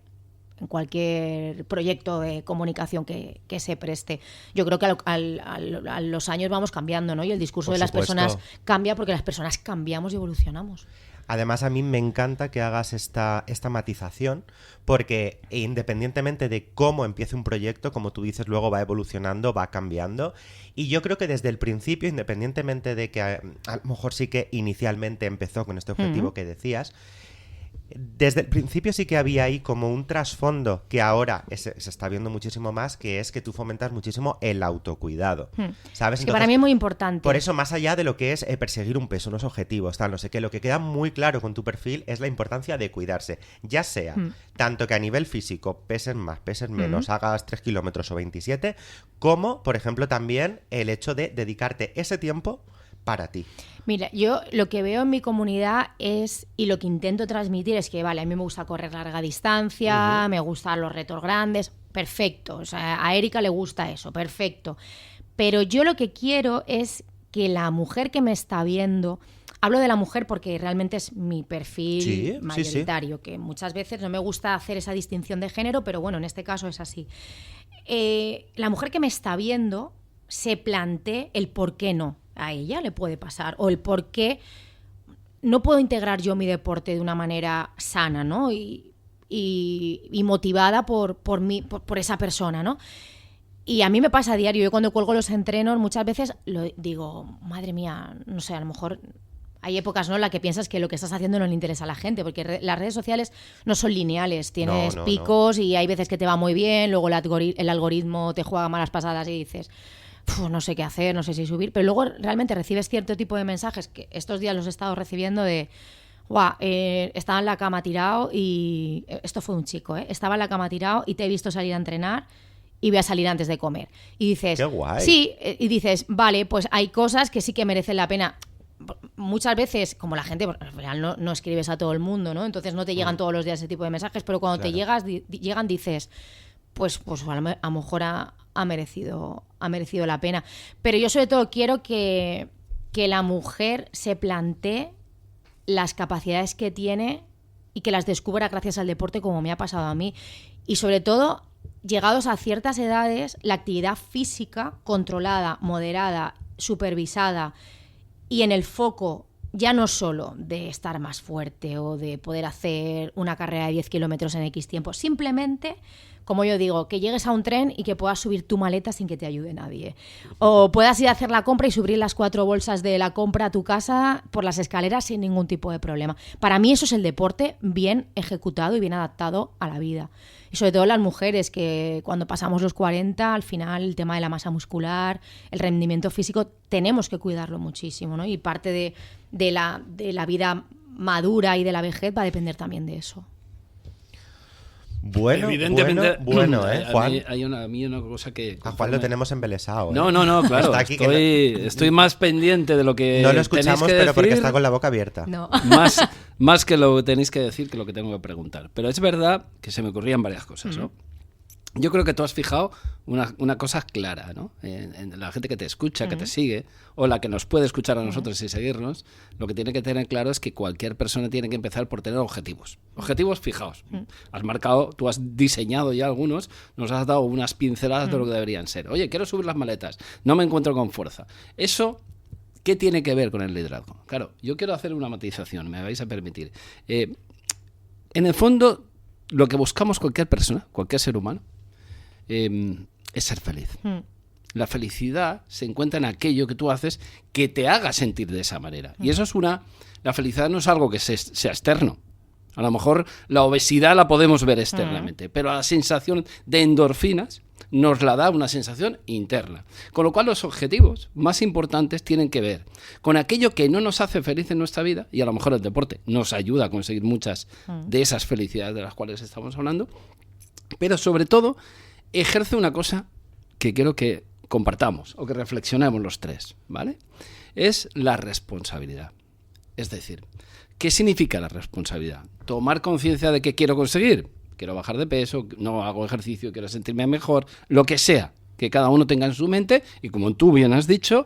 en cualquier proyecto de comunicación que se preste. Yo creo que a los años vamos cambiando, ¿no? Y el discurso de las personas cambia porque las personas cambiamos y evolucionamos. Además, a mí me encanta que hagas esta matización, porque independientemente de cómo empiece un proyecto, como tú dices, luego va evolucionando, va cambiando. Y yo creo que desde el principio, independientemente de que a lo mejor sí que inicialmente empezó con este objetivo que decías, desde el principio sí que había ahí como un trasfondo que ahora se está viendo muchísimo más, que es que tú fomentas muchísimo el autocuidado, ¿sabes? Es que para mí es muy importante. Por eso, más allá de lo que es perseguir un peso, unos objetivos, tal, no sé qué, lo que queda muy claro con tu perfil es la importancia de cuidarse, ya sea tanto que a nivel físico peses más, peses menos, hagas 3 kilómetros o 27, como, por ejemplo, también el hecho de dedicarte ese tiempo para ti. Mira, yo lo que veo en mi comunidad es, y lo que intento transmitir es que, vale, a mí me gusta correr larga distancia, me gustan los retos grandes, perfecto. O sea, a Erika le gusta eso, perfecto. Pero yo lo que quiero es que la mujer que me está viendo, hablo de la mujer porque realmente es mi perfil mayoritario, que muchas veces no me gusta hacer esa distinción de género, pero bueno, en este caso es así. La mujer que me está viendo se plantee el por qué no. A ella le puede pasar, o el por qué no puedo integrar yo mi deporte de una manera sana, ¿no? Y motivada por esa persona, ¿no? Y a mí me pasa a diario. Yo cuando cuelgo los entrenos muchas veces digo, madre mía, no sé, a lo mejor hay épocas, ¿no?, en las que piensas que lo que estás haciendo no le interesa a la gente, porque las redes sociales no son lineales, tienes picos y hay veces que te va muy bien, luego el algoritmo te juega malas pasadas y dices, no sé qué hacer, no sé si subir, pero luego realmente recibes cierto tipo de mensajes que estos días los he estado recibiendo de... estaba en la cama tirado y... Esto fue un chico, estaba en la cama tirado y te he visto salir a entrenar y voy a salir antes de comer. Y dices... ¡Qué guay! Sí, y dices, vale, pues hay cosas que sí que merecen la pena. Muchas veces, como la gente, al final no escribes a todo el mundo, ¿no? Entonces no te llegan todos los días ese tipo de mensajes, pero cuando te llegan dices, pues a lo mejor ha merecido la pena. Pero yo sobre todo quiero que la mujer se plantee las capacidades que tiene y que las descubra gracias al deporte, como me ha pasado a mí. Y sobre todo, llegados a ciertas edades, la actividad física controlada, moderada, supervisada y en el foco ya no solo de estar más fuerte o de poder hacer una carrera de 10 kilómetros en X tiempo, simplemente, como yo digo, que llegues a un tren y que puedas subir tu maleta sin que te ayude nadie. O puedas ir a hacer la compra y subir las 4 bolsas de la compra a tu casa por las escaleras sin ningún tipo de problema. Para mí eso es el deporte bien ejecutado y bien adaptado a la vida. Y sobre todo las mujeres, que cuando pasamos los 40, al final el tema de la masa muscular, el rendimiento físico, tenemos que cuidarlo muchísimo, ¿no? Y parte de la vida madura y de la vejez va a depender también de eso. Bueno, evidentemente, bueno, Juan. A mí una cosa que... A Juan lo tenemos embelesado. No, claro. Está aquí estoy más pendiente de lo que no lo escuchamos, tenéis que pero decir, porque está con la boca abierta. No. Más que lo que tenéis que decir que lo que tengo que preguntar. Pero es verdad que se me ocurrían varias cosas, ¿no? Yo creo que tú has fijado una cosa clara, ¿no? En la gente que te escucha, que te sigue, o la que nos puede escuchar a nosotros y seguirnos, lo que tiene que tener claro es que cualquier persona tiene que empezar por tener objetivos. Objetivos fijados. Has marcado, tú has diseñado ya algunos, nos has dado unas pinceladas de lo que deberían ser. Oye, quiero subir las maletas, no me encuentro con fuerza. Eso, ¿qué tiene que ver con el liderazgo? Claro, yo quiero hacer una matización, me vais a permitir. En el fondo, lo que buscamos cualquier persona, cualquier ser humano, es ser feliz. La felicidad se encuentra en aquello que tú haces que te haga sentir de esa manera. Y eso es la felicidad no es algo que sea externo. A lo mejor la obesidad la podemos ver externamente, pero la sensación de endorfinas nos la da una sensación interna. Con lo cual los objetivos más importantes tienen que ver con aquello que no nos hace feliz en nuestra vida, y a lo mejor el deporte nos ayuda a conseguir muchas de esas felicidades de las cuales estamos hablando, pero sobre todo ejerce una cosa que quiero que compartamos o que reflexionemos los tres, ¿vale? Es la responsabilidad. Es decir, ¿qué significa la responsabilidad? Tomar conciencia de qué quiero conseguir. Quiero bajar de peso, no hago ejercicio, quiero sentirme mejor, lo que sea, que cada uno tenga en su mente y, como tú bien has dicho,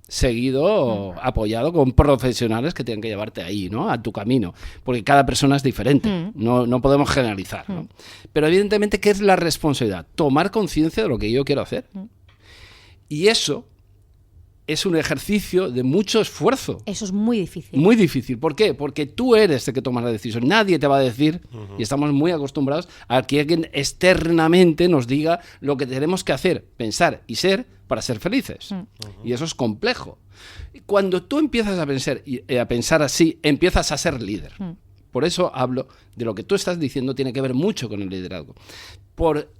seguido, apoyado con profesionales que tienen que llevarte ahí, ¿no? A tu camino, porque cada persona es diferente, no podemos generalizar, ¿no? Pero evidentemente, ¿qué es la responsabilidad? Tomar conciencia de lo que yo quiero hacer. Y eso es un ejercicio de mucho esfuerzo. Eso es muy difícil. Muy difícil. ¿Por qué? Porque tú eres el que tomas la decisión. Nadie te va a decir, y estamos muy acostumbrados a que alguien externamente nos diga lo que tenemos que hacer, pensar y ser para ser felices. Y eso es complejo. Cuando tú empiezas a pensar así, empiezas a ser líder. Por eso hablo de lo que tú estás diciendo, tiene que ver mucho con el liderazgo.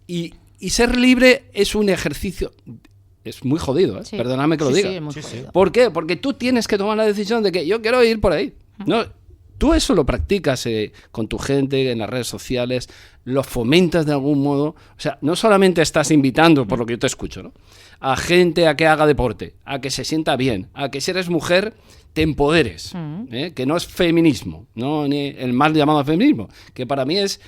Y ser libre es un ejercicio... Es muy jodido, ¿eh? Sí. Perdóname que lo diga. Sí, es muy jodido. ¿Por qué? Porque tú tienes que tomar la decisión de que yo quiero ir por ahí. No, tú eso lo practicas con tu gente, en las redes sociales, lo fomentas de algún modo. O sea, no solamente estás invitando, por lo que yo te escucho, ¿no?, a gente a que haga deporte, a que se sienta bien, a que si eres mujer te empoderes, que no es feminismo, no ni el mal llamado feminismo, que para mí es...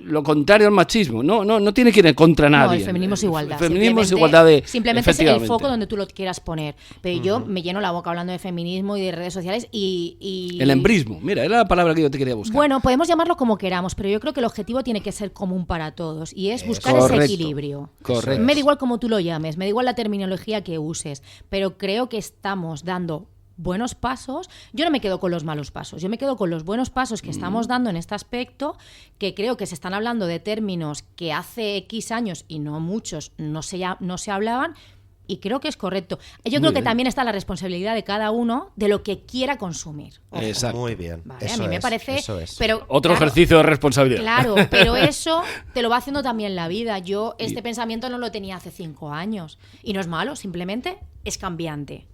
lo contrario al machismo. No tiene que ir contra nadie. No, el feminismo es igualdad. El feminismo es igualdad de... Simplemente es el foco donde tú lo quieras poner. Pero yo me lleno la boca hablando de feminismo y de redes sociales y... El embrismo. Mira, era la palabra que yo te quería buscar. Bueno, podemos llamarlo como queramos, pero yo creo que el objetivo tiene que ser común para todos y es buscar ese equilibrio. Correcto. Me da igual cómo tú lo llames, me da igual la terminología que uses, pero creo que estamos dando buenos pasos. Yo no me quedo con los malos pasos, yo me quedo con los buenos pasos que estamos dando en este aspecto, que creo que se están hablando de términos que hace X años, y no muchos, no se hablaban, Y creo que es correcto. Yo creo que también está la responsabilidad de cada uno de lo que quiera consumir. Ojo. Exacto. Muy bien. Vale, Eso a mí me es, parece... eso es. Pero, Otro claro, ejercicio de responsabilidad. Claro, pero eso te lo va haciendo también la vida. Yo este pensamiento no lo tenía hace 5 años. Y no es malo, simplemente es cambiante.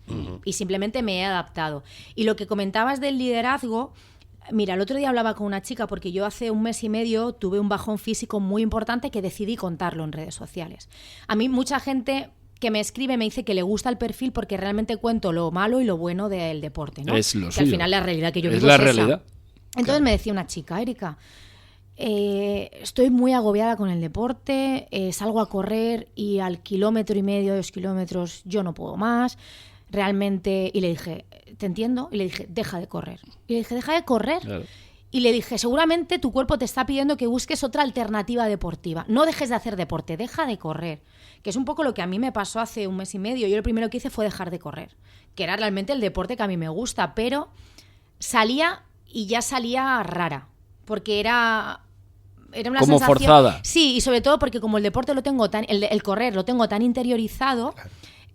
Y simplemente me he adaptado. Y lo que comentabas del liderazgo... Mira, el otro día hablaba con una chica porque yo hace 1 mes y medio tuve un bajón físico muy importante que decidí contarlo en redes sociales. A mí mucha gente que me escribe me dice que le gusta el perfil porque realmente cuento lo malo y lo bueno del deporte, ¿no? Es lo que suyo. al final la realidad que yo Es vivo la es esa. realidad. Entonces Claro. me decía una chica, Erika, estoy muy agobiada con el deporte, salgo a correr y al 1,5 kilómetros, 2 kilómetros yo no puedo más, realmente, y le dije, te entiendo, y le dije, deja de correr. Y le dije, deja de correr. Claro. Y le dije, seguramente tu cuerpo te está pidiendo que busques otra alternativa deportiva. No dejes de hacer deporte, deja de correr. Que es un poco lo que a mí me pasó hace 1 mes y medio. Yo lo primero que hice fue dejar de correr, que era realmente el deporte que a mí me gusta, pero salía y ya salía rara, porque era una Como sensación... forzada. Sí, y sobre todo porque como el deporte lo tengo tan... El correr lo tengo tan interiorizado...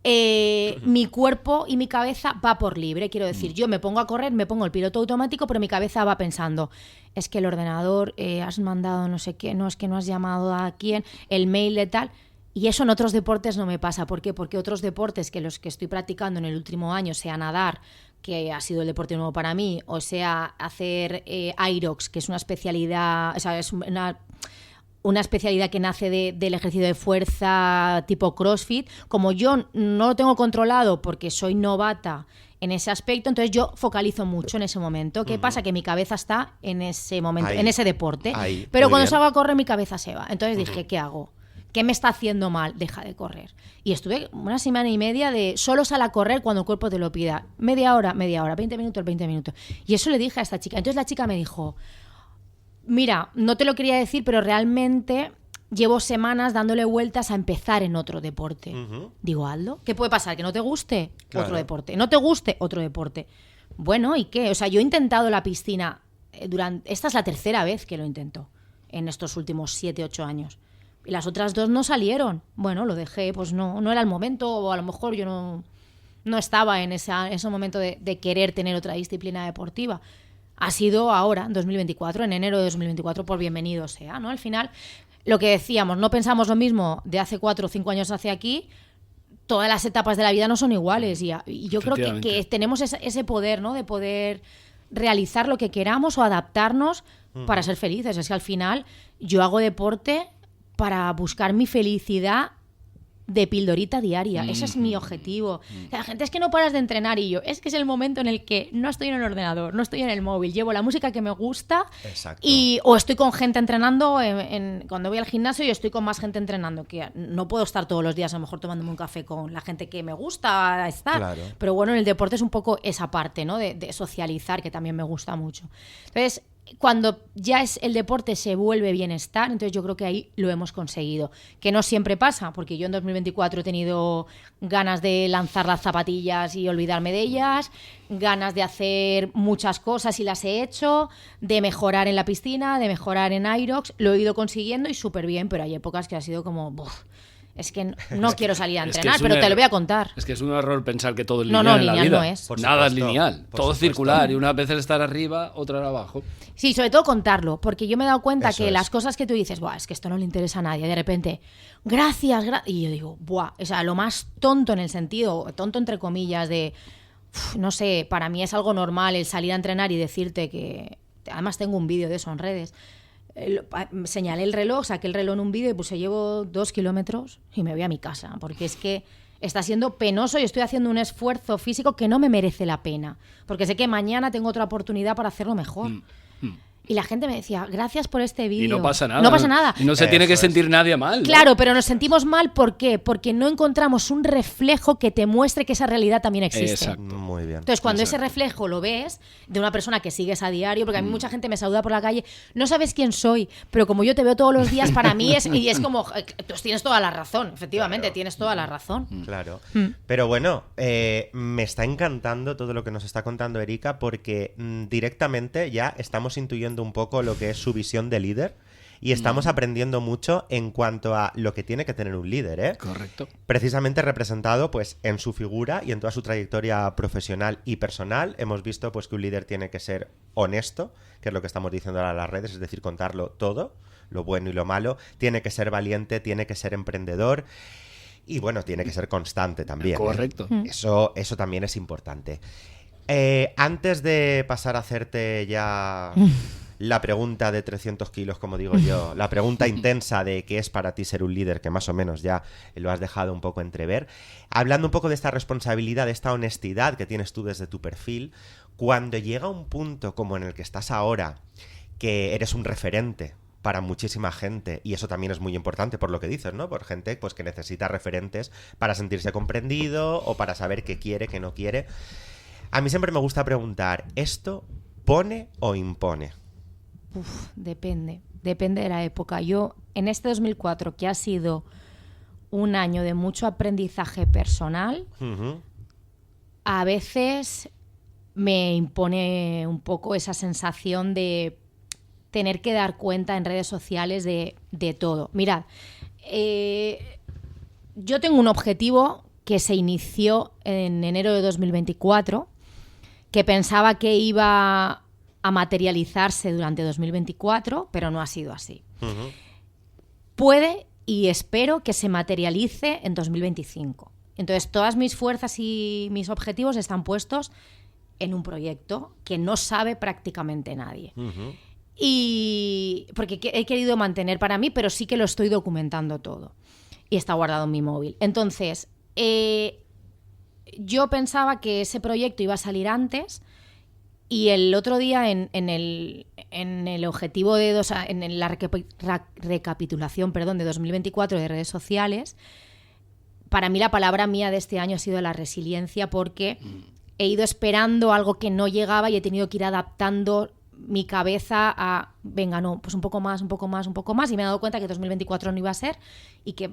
mi cuerpo y mi cabeza va por libre, quiero decir, yo me pongo a correr, me pongo el piloto automático, pero mi cabeza va pensando, es que el ordenador, has mandado no sé qué, no, es que no has llamado a quién, el mail de tal, y eso en otros deportes no me pasa. ¿Por qué? Porque otros deportes que los que estoy practicando en el último año, sea nadar, que ha sido el deporte nuevo para mí, o sea hacer Aerox, que es una especialidad, o sea, es una especialidad que nace del ejercicio de fuerza tipo CrossFit. Como yo no lo tengo controlado porque soy novata en ese aspecto, entonces yo focalizo mucho en ese momento. ¿Qué pasa? Que mi cabeza está en ese momento, Ahí. en ese deporte. Ahí. Pero Muy cuando bien. salgo a correr mi cabeza se va. Entonces dije, ¿qué hago? ¿Qué me está haciendo mal? Deja de correr. Y estuve 1 semana y media de solo sal a correr cuando el cuerpo te lo pida. Media hora, 20 minutos, 20 minutos. Y eso le dije a esta chica. Entonces la chica me dijo... Mira, no te lo quería decir, pero realmente llevo semanas dándole vueltas a empezar en otro deporte. Digo, Aldo, ¿qué puede pasar? ¿Que no te guste? Claro. Otro deporte. ¿No te guste? Otro deporte. Bueno, ¿y qué? O sea, yo he intentado la piscina esta es la 3ª vez que lo intento en estos últimos 7, 8 años. Y las otras 2 no salieron. Bueno, lo dejé, pues no era el momento, o a lo mejor yo no estaba en ese momento de querer tener otra disciplina deportiva. Ha sido ahora, en 2024, en enero de 2024, por bienvenido sea, ¿no? Al final, lo que decíamos, no pensamos lo mismo de hace 4 o 5 años hacia aquí, todas las etapas de la vida no son iguales y yo creo que tenemos ese poder, ¿no? De poder realizar lo que queramos o adaptarnos para ser felices. Es que al final yo hago deporte para buscar mi felicidad de pildorita diaria. Ese es mi objetivo. La gente, es que no paras de entrenar, y yo, es que es el momento en el que no estoy en el ordenador, no estoy en el móvil, llevo la música que me gusta. Exacto. O estoy con gente entrenando cuando voy al gimnasio, y estoy con más gente entrenando, que no puedo estar todos los días a lo mejor tomándome un café con la gente que me gusta estar. Claro. Pero bueno, en el deporte es un poco esa parte, ¿no? De socializar, que también me gusta mucho. Entonces, cuando ya es el deporte se vuelve bienestar, entonces yo creo que ahí lo hemos conseguido. Que no siempre pasa, porque yo en 2024 he tenido ganas de lanzar las zapatillas y olvidarme de ellas, ganas de hacer muchas cosas y las he hecho, de mejorar en la piscina, de mejorar en Aerox, lo he ido consiguiendo y súper bien, pero hay épocas que ha sido como... "Buf, es que no quiero salir a Es que entrenar", es un pero te lo error. voy a contar. Es que es un error pensar que todo es No, lineal en la lineal vida. no es. Por Nada es supuesto, lineal. por Todo es supuesto. circular y unas veces estar arriba, otras abajo. Sí, sobre todo contarlo, porque yo me he dado cuenta Eso que es. las cosas que tú dices, buah, es que esto no le interesa a nadie, de repente, gracias, y yo digo, buah, o sea, lo más tonto en el sentido, tonto entre comillas, de, no sé, para mí es algo normal el salir a entrenar y decirte que, además tengo un vídeo de eso en redes, señalé el reloj, saqué el reloj en un vídeo y puse, llevo 2 kilómetros y me voy a mi casa, porque es que está siendo penoso y estoy haciendo un esfuerzo físico que no me merece la pena, porque sé que mañana tengo otra oportunidad para hacerlo mejor. Y la gente me decía, gracias por este vídeo. Y no pasa nada. No pasa nada. Y no se tiene que Eso es. sentir nadie mal, ¿no? Claro, pero nos sentimos mal, ¿por qué? Porque no encontramos un reflejo que te muestre que esa realidad también existe. Exacto. Muy bien. Entonces, cuando ese Exacto. reflejo lo ves de una persona que sigues a diario, porque a mí mucha gente me saluda por la calle, no sabes quién soy, pero como yo te veo todos los días, para mí es como, pues tienes toda la razón, efectivamente, tienes toda la razón. Claro. Pero bueno, me está encantando todo lo que nos está contando Erika, porque directamente ya estamos intuyendo un poco lo que es su visión de líder. y estamos aprendiendo mucho en cuanto a lo que tiene que tener un líder, ¿eh? Correcto. Precisamente representado pues en su figura y en toda su trayectoria profesional y personal. Hemos visto pues que un líder tiene que ser honesto, que es lo que estamos diciendo ahora en las redes, es decir, contarlo todo, lo bueno y lo malo. Tiene que ser valiente, tiene que ser emprendedor y bueno, tiene que ser constante también. Correcto. Eso también es importante. Antes de pasar a hacerte ya la pregunta de 300 kilos, como digo yo, la pregunta intensa de qué es para ti ser un líder, que más o menos ya lo has dejado un poco entrever, hablando un poco de esta responsabilidad, de esta honestidad que tienes tú desde tu perfil, cuando llega un punto como en el que estás ahora, que eres un referente para muchísima gente, y eso también es muy importante por lo que dices, ¿no? Por gente pues que necesita referentes para sentirse comprendido o para saber qué quiere, qué no quiere. A mí siempre me gusta preguntar, ¿esto pone o impone? Depende de la época. Yo, en este 2004, que ha sido un año de mucho aprendizaje personal, a veces me impone un poco esa sensación de tener que dar cuenta en redes sociales de todo. Mirad, yo tengo un objetivo que se inició en enero de 2024, que pensaba que iba a materializarse durante 2024, pero no ha sido así. Puede y espero que se materialice en 2025. Entonces, todas mis fuerzas y mis objetivos están puestos en un proyecto que no sabe prácticamente nadie. Y porque he querido mantener para mí, pero sí que lo estoy documentando todo. Y está guardado en mi móvil. Entonces, yo pensaba que ese proyecto iba a salir antes, y el otro día en el objetivo de en la recapitulación, de 2024 de redes sociales, para mí la palabra mía de este año ha sido la resiliencia, porque he ido esperando algo que no llegaba y he tenido que ir adaptando mi cabeza a, venga, no, pues un poco más, y me he dado cuenta que 2024 no iba a ser y que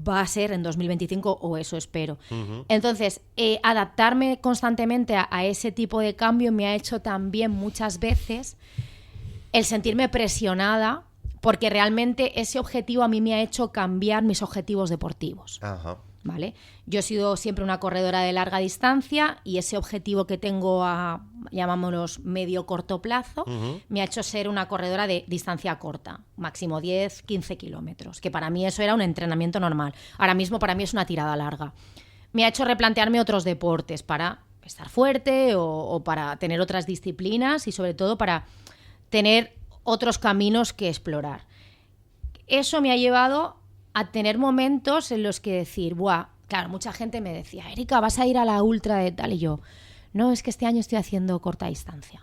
va a ser en 2025, o eso espero. Entonces, adaptarme constantemente a ese tipo de cambio me ha hecho también muchas veces el sentirme presionada, porque realmente ese objetivo a mí me ha hecho cambiar mis objetivos deportivos. ¿Vale? Yo he sido siempre una corredora de larga distancia, y ese objetivo que tengo llamámoslos medio-corto plazo, me ha hecho ser una corredora de distancia corta, máximo 10, 15 kilómetros, que para mí eso era un entrenamiento normal. Ahora mismo para mí es una tirada larga. Me ha hecho replantearme otros deportes para estar fuerte o para tener otras disciplinas, y sobre todo para tener otros caminos que explorar. Eso me ha llevado a tener momentos en los que decir, ¡buah! Claro, mucha gente me decía, Erika, ¿vas a ir a la ultra de tal? Y yo, no, es que este año estoy haciendo corta distancia.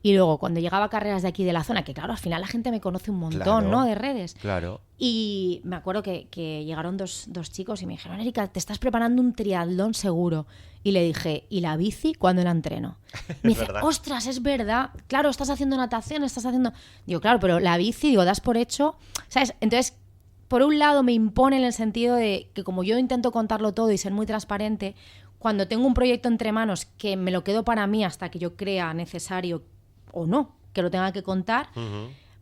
Y luego, cuando llegaba a carreras de aquí de la zona, que claro, al final la gente me conoce un montón, Claro, ¿no? De redes. Claro. Y me acuerdo que llegaron dos chicos y me dijeron, Erika, te estás preparando un triatlón seguro. Y le dije, ¿y la bici cuándo la entreno? Me dice, verdad. ostras, es verdad. Claro, estás haciendo natación, estás haciendo... Digo, claro, pero la bici, digo, das por hecho... ¿Sabes? Entonces, por un lado me impone en el sentido de que, como yo intento contarlo todo y ser muy transparente, cuando tengo un proyecto entre manos que me lo quedo para mí hasta que yo crea necesario o no que lo tenga que contar,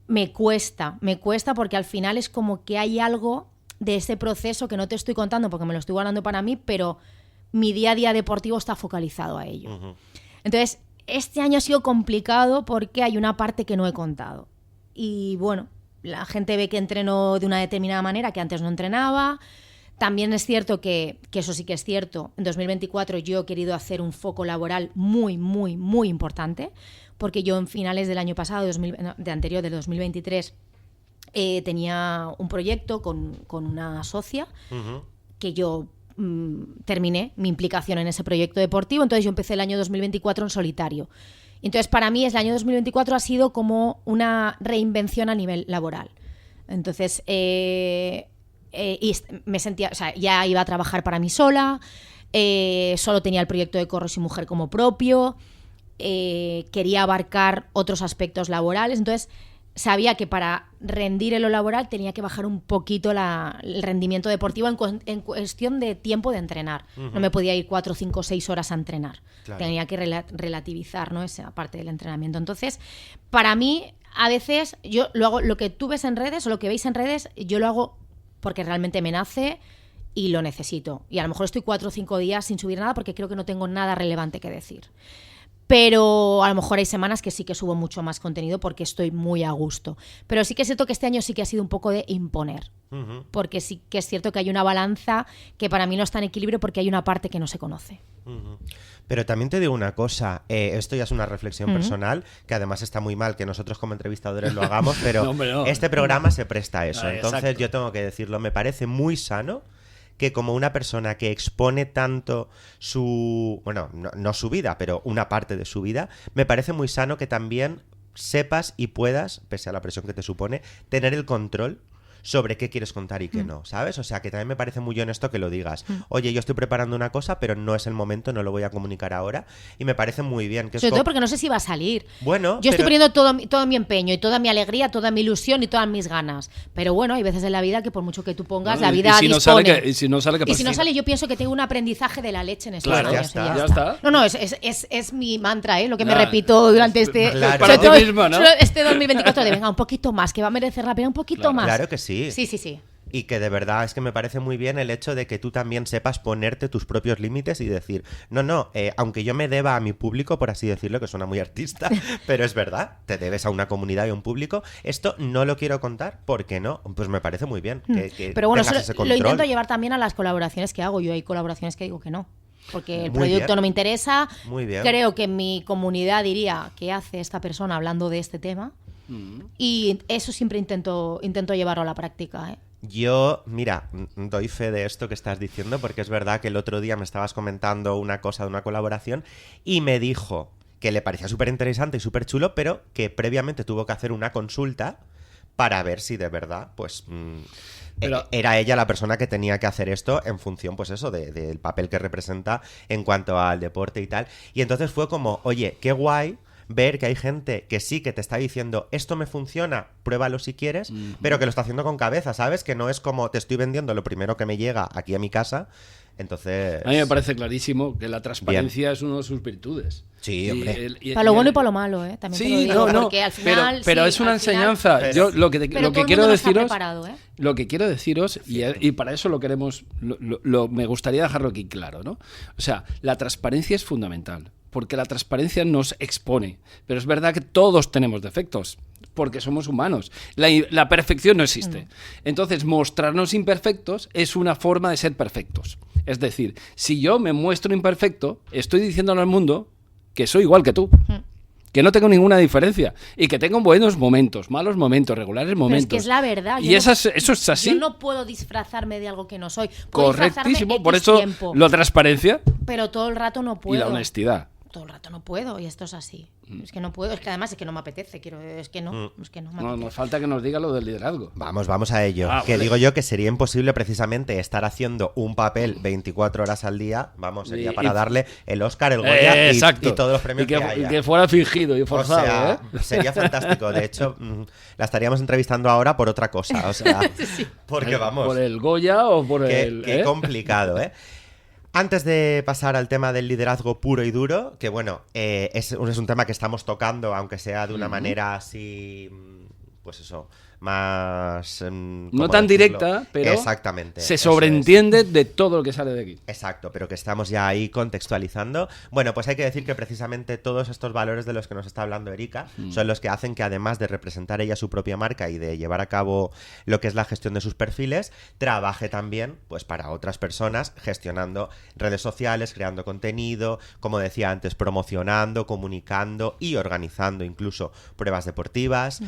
me cuesta porque al final es como que hay algo de ese proceso que no te estoy contando porque me lo estoy guardando para mí, pero mi día a día deportivo está focalizado a ello. Entonces, este año ha sido complicado porque hay una parte que no he contado. Y bueno, la gente ve que entreno de una determinada manera que antes no entrenaba. También es cierto que eso sí que es cierto. En 2024 yo he querido hacer un foco laboral muy, muy, muy importante, porque yo en finales del año pasado, del 2023, tenía un proyecto con una socia que yo terminé mi implicación en ese proyecto deportivo. Entonces yo empecé el año 2024 en solitario. Entonces, para mí, el año 2024 ha sido como una reinvención a nivel laboral. Entonces, y me sentía, o sea, ya iba a trabajar para mí sola, solo tenía el proyecto de Corro Sin Mujer como propio, quería abarcar otros aspectos laborales. Entonces, sabía que para rendir en lo laboral tenía que bajar un poquito el rendimiento deportivo en cuestión de tiempo de entrenar. No me podía ir 4, 5, 6 horas a entrenar. Claro. Tenía que relativizar, ¿no?, esa parte del entrenamiento. Entonces, para mí a veces yo lo hago, lo que tú ves en redes o lo que veis en redes, yo lo hago porque realmente me nace y lo necesito. Y a lo mejor estoy 4 o 5 días sin subir nada porque creo que no tengo nada relevante que decir. Pero a lo mejor hay semanas que sí que subo mucho más contenido porque estoy muy a gusto. Pero sí que es cierto que este año sí que ha sido un poco de imponer. Uh-huh. Porque sí que es cierto que hay una balanza que para mí no está en equilibrio porque hay una parte que no se conoce. Uh-huh. Pero también te digo una cosa, esto ya es una reflexión personal, que además está muy mal que nosotros como entrevistadores lo hagamos, pero este programa se presta a eso. Entonces exacto. Yo tengo que decirlo, me parece muy sano que como una persona que expone tanto su... Bueno, no su vida, pero una parte de su vida, me parece muy sano que también sepas y puedas, pese a la presión que te supone, tener el control sobre qué quieres contar y qué no, ¿sabes? O sea, que también me parece muy honesto que lo digas. Oye, yo estoy preparando una cosa, pero no es el momento, no lo voy a comunicar ahora. Y me parece muy bien. Que sobre todo porque no sé si va a salir. Bueno, yo estoy poniendo todo mi empeño y toda mi alegría, toda mi ilusión y todas mis ganas. Pero bueno, hay veces en la vida que por mucho que tú pongas, la vida dispone. Y si no sale, y si no sale, yo pienso que tengo un aprendizaje de la leche en estos claro, años. Ya está. No, es mi mantra, lo que me repito durante este... Claro. Para ti misma, ¿no? Este 2024 de venga, un poquito más, que va a merecer la pena, un poquito más. Claro que sí. Sí. Y que de verdad es que me parece muy bien el hecho de que tú también sepas ponerte tus propios límites y decir, no, aunque yo me deba a mi público, por así decirlo, que suena muy artista, pero es verdad, te debes a una comunidad y a un público, esto no lo quiero contar, ¿por qué no? Pues me parece muy bien que pero bueno, tengas ese control. Lo intento llevar también a las colaboraciones que hago. Yo hay colaboraciones que digo que no. Porque el proyecto no me interesa. Muy bien. Creo que mi comunidad diría, ¿qué hace esta persona hablando de este tema? Y eso siempre intento llevarlo a la práctica, ¿eh? Yo, mira, doy fe de esto que estás diciendo porque es verdad que el otro día me estabas comentando una cosa de una colaboración y me dijo que le parecía súper interesante y súper chulo, pero que previamente tuvo que hacer una consulta para ver si de verdad, pues... era ella la persona que tenía que hacer esto en función, pues eso, del papel que representa en cuanto al deporte y tal. Y entonces fue como, oye, qué guay ver que hay gente que sí que te está diciendo esto me funciona, pruébalo si quieres, pero que lo está haciendo con cabeza, ¿sabes? Que no es como te estoy vendiendo lo primero que me llega aquí a mi casa. Entonces... A mí me parece clarísimo que la transparencia es una de sus virtudes. Sí, hombre. Para lo bueno y para lo malo, también sí, te lo digo, no, porque al final... pero es una enseñanza. Final, yo lo que quiero deciros... Lo que quiero deciros, y para eso lo queremos... me gustaría dejarlo aquí claro, ¿no? O sea, la transparencia es fundamental, porque la transparencia nos expone. Pero es verdad que todos tenemos defectos, porque somos humanos. La perfección no existe. Entonces, mostrarnos imperfectos es una forma de ser perfectos. Es decir, si yo me muestro imperfecto, estoy diciéndole al mundo que soy igual que tú. Que no tengo ninguna diferencia. Y que tengo buenos momentos, malos momentos, regulares momentos. Pero es que es la verdad. Y eso es así. Yo no puedo disfrazarme de algo que no soy. Correctísimo. Por eso la transparencia. Pero todo el rato no puedo. Y la honestidad. Todo el rato no puedo, y esto es así. Es que no puedo, es que además es que no me apetece, es que no me apetece. Nos falta que nos diga lo del liderazgo. Vamos a ello. Vale. Digo yo que sería imposible precisamente estar haciendo un papel 24 horas al día, sería para darle el Oscar, el Goya y todos los premios que haya. Y que fuera fingido y forzado, o sea, sería fantástico. De hecho, la estaríamos entrevistando ahora por otra cosa, o sea, sí. Porque vamos... ¿Por el Goya o por Qué complicado, ¿eh? Antes de pasar al tema del liderazgo puro y duro, que bueno, es un tema que estamos tocando, aunque sea de una manera así, pues eso, más... no tan directa, pero exactamente, se sobreentiende de todo lo que sale de aquí. Exacto, pero que estamos ya ahí contextualizando. Bueno, pues hay que decir que precisamente todos estos valores de los que nos está hablando Erika son los que hacen que además de representar ella su propia marca y de llevar a cabo lo que es la gestión de sus perfiles, trabaje también pues para otras personas gestionando redes sociales, creando contenido, como decía antes, promocionando, comunicando y organizando incluso pruebas deportivas.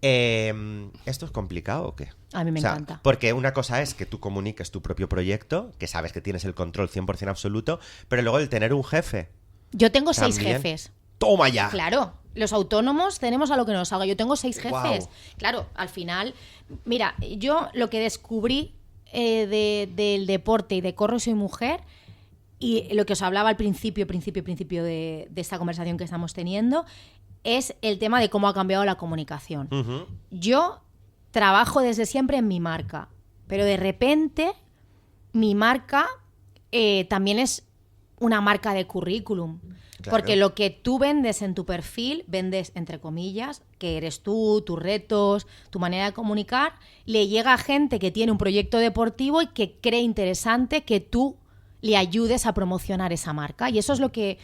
¿Esto es complicado o qué? A mí me encanta. Porque una cosa es que tú comuniques tu propio proyecto, que sabes que tienes el control 100% absoluto, pero luego el tener un jefe. Yo tengo 6 jefes. ¡Toma ya! Claro, los autónomos tenemos a lo que nos haga. Yo tengo 6 jefes. Wow. Claro, al final... Mira, yo lo que descubrí del deporte y de Corro Soy Mujer, y lo que os hablaba al principio de esta conversación que estamos teniendo, es el tema de cómo ha cambiado la comunicación. Yo trabajo desde siempre en mi marca, pero de repente mi marca también es una marca de currículum. Claro. Porque lo que tú vendes en tu perfil, vendes, entre comillas, que eres tú, tus retos, tu manera de comunicar, le llega a gente que tiene un proyecto deportivo y que cree interesante que tú le ayudes a promocionar esa marca. Y eso es lo que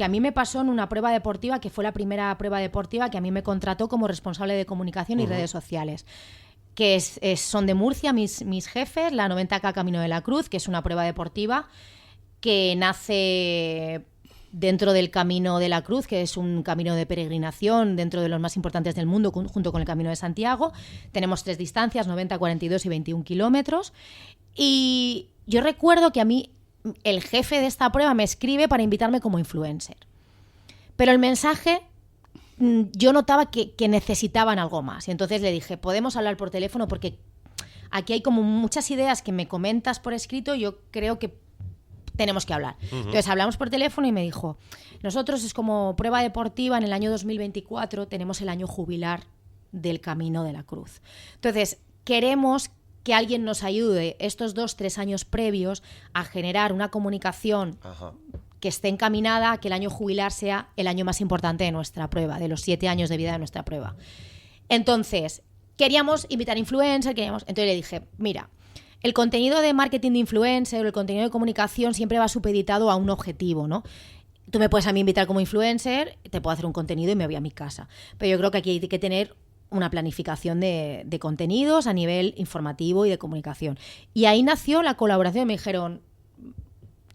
a mí me pasó en una prueba deportiva, que fue la primera prueba deportiva que a mí me contrató como responsable de comunicación y redes sociales. Que son de Murcia, mis jefes, la 90K Camino de la Cruz, que es una prueba deportiva que nace dentro del Camino de la Cruz, que es un camino de peregrinación dentro de los más importantes del mundo, junto con el Camino de Santiago. Tenemos 3 distancias, 90, 42 y 21 kilómetros. Y yo recuerdo que a mí el jefe de esta prueba me escribe para invitarme como influencer. Pero el mensaje, yo notaba que necesitaban algo más. Y entonces le dije, ¿podemos hablar por teléfono? Porque aquí hay como muchas ideas que me comentas por escrito, yo creo que tenemos que hablar. Entonces hablamos por teléfono y me dijo, nosotros es como prueba deportiva, en el año 2024 tenemos el año jubilar del Camino de la Cruz. Entonces queremos que alguien nos ayude estos 2-3 años previos a generar una comunicación que esté encaminada a que el año jubilar sea el año más importante de nuestra prueba, de los 7 años de vida de nuestra prueba. Entonces queríamos invitar influencers, entonces le dije, mira, el contenido de marketing de influencer o el contenido de comunicación siempre va supeditado a un objetivo, ¿no? Tú me puedes a mí invitar como influencer, te puedo hacer un contenido y me voy a mi casa. Pero yo creo que aquí hay que tener una planificación de contenidos a nivel informativo y de comunicación. Y ahí nació la colaboración. Me dijeron,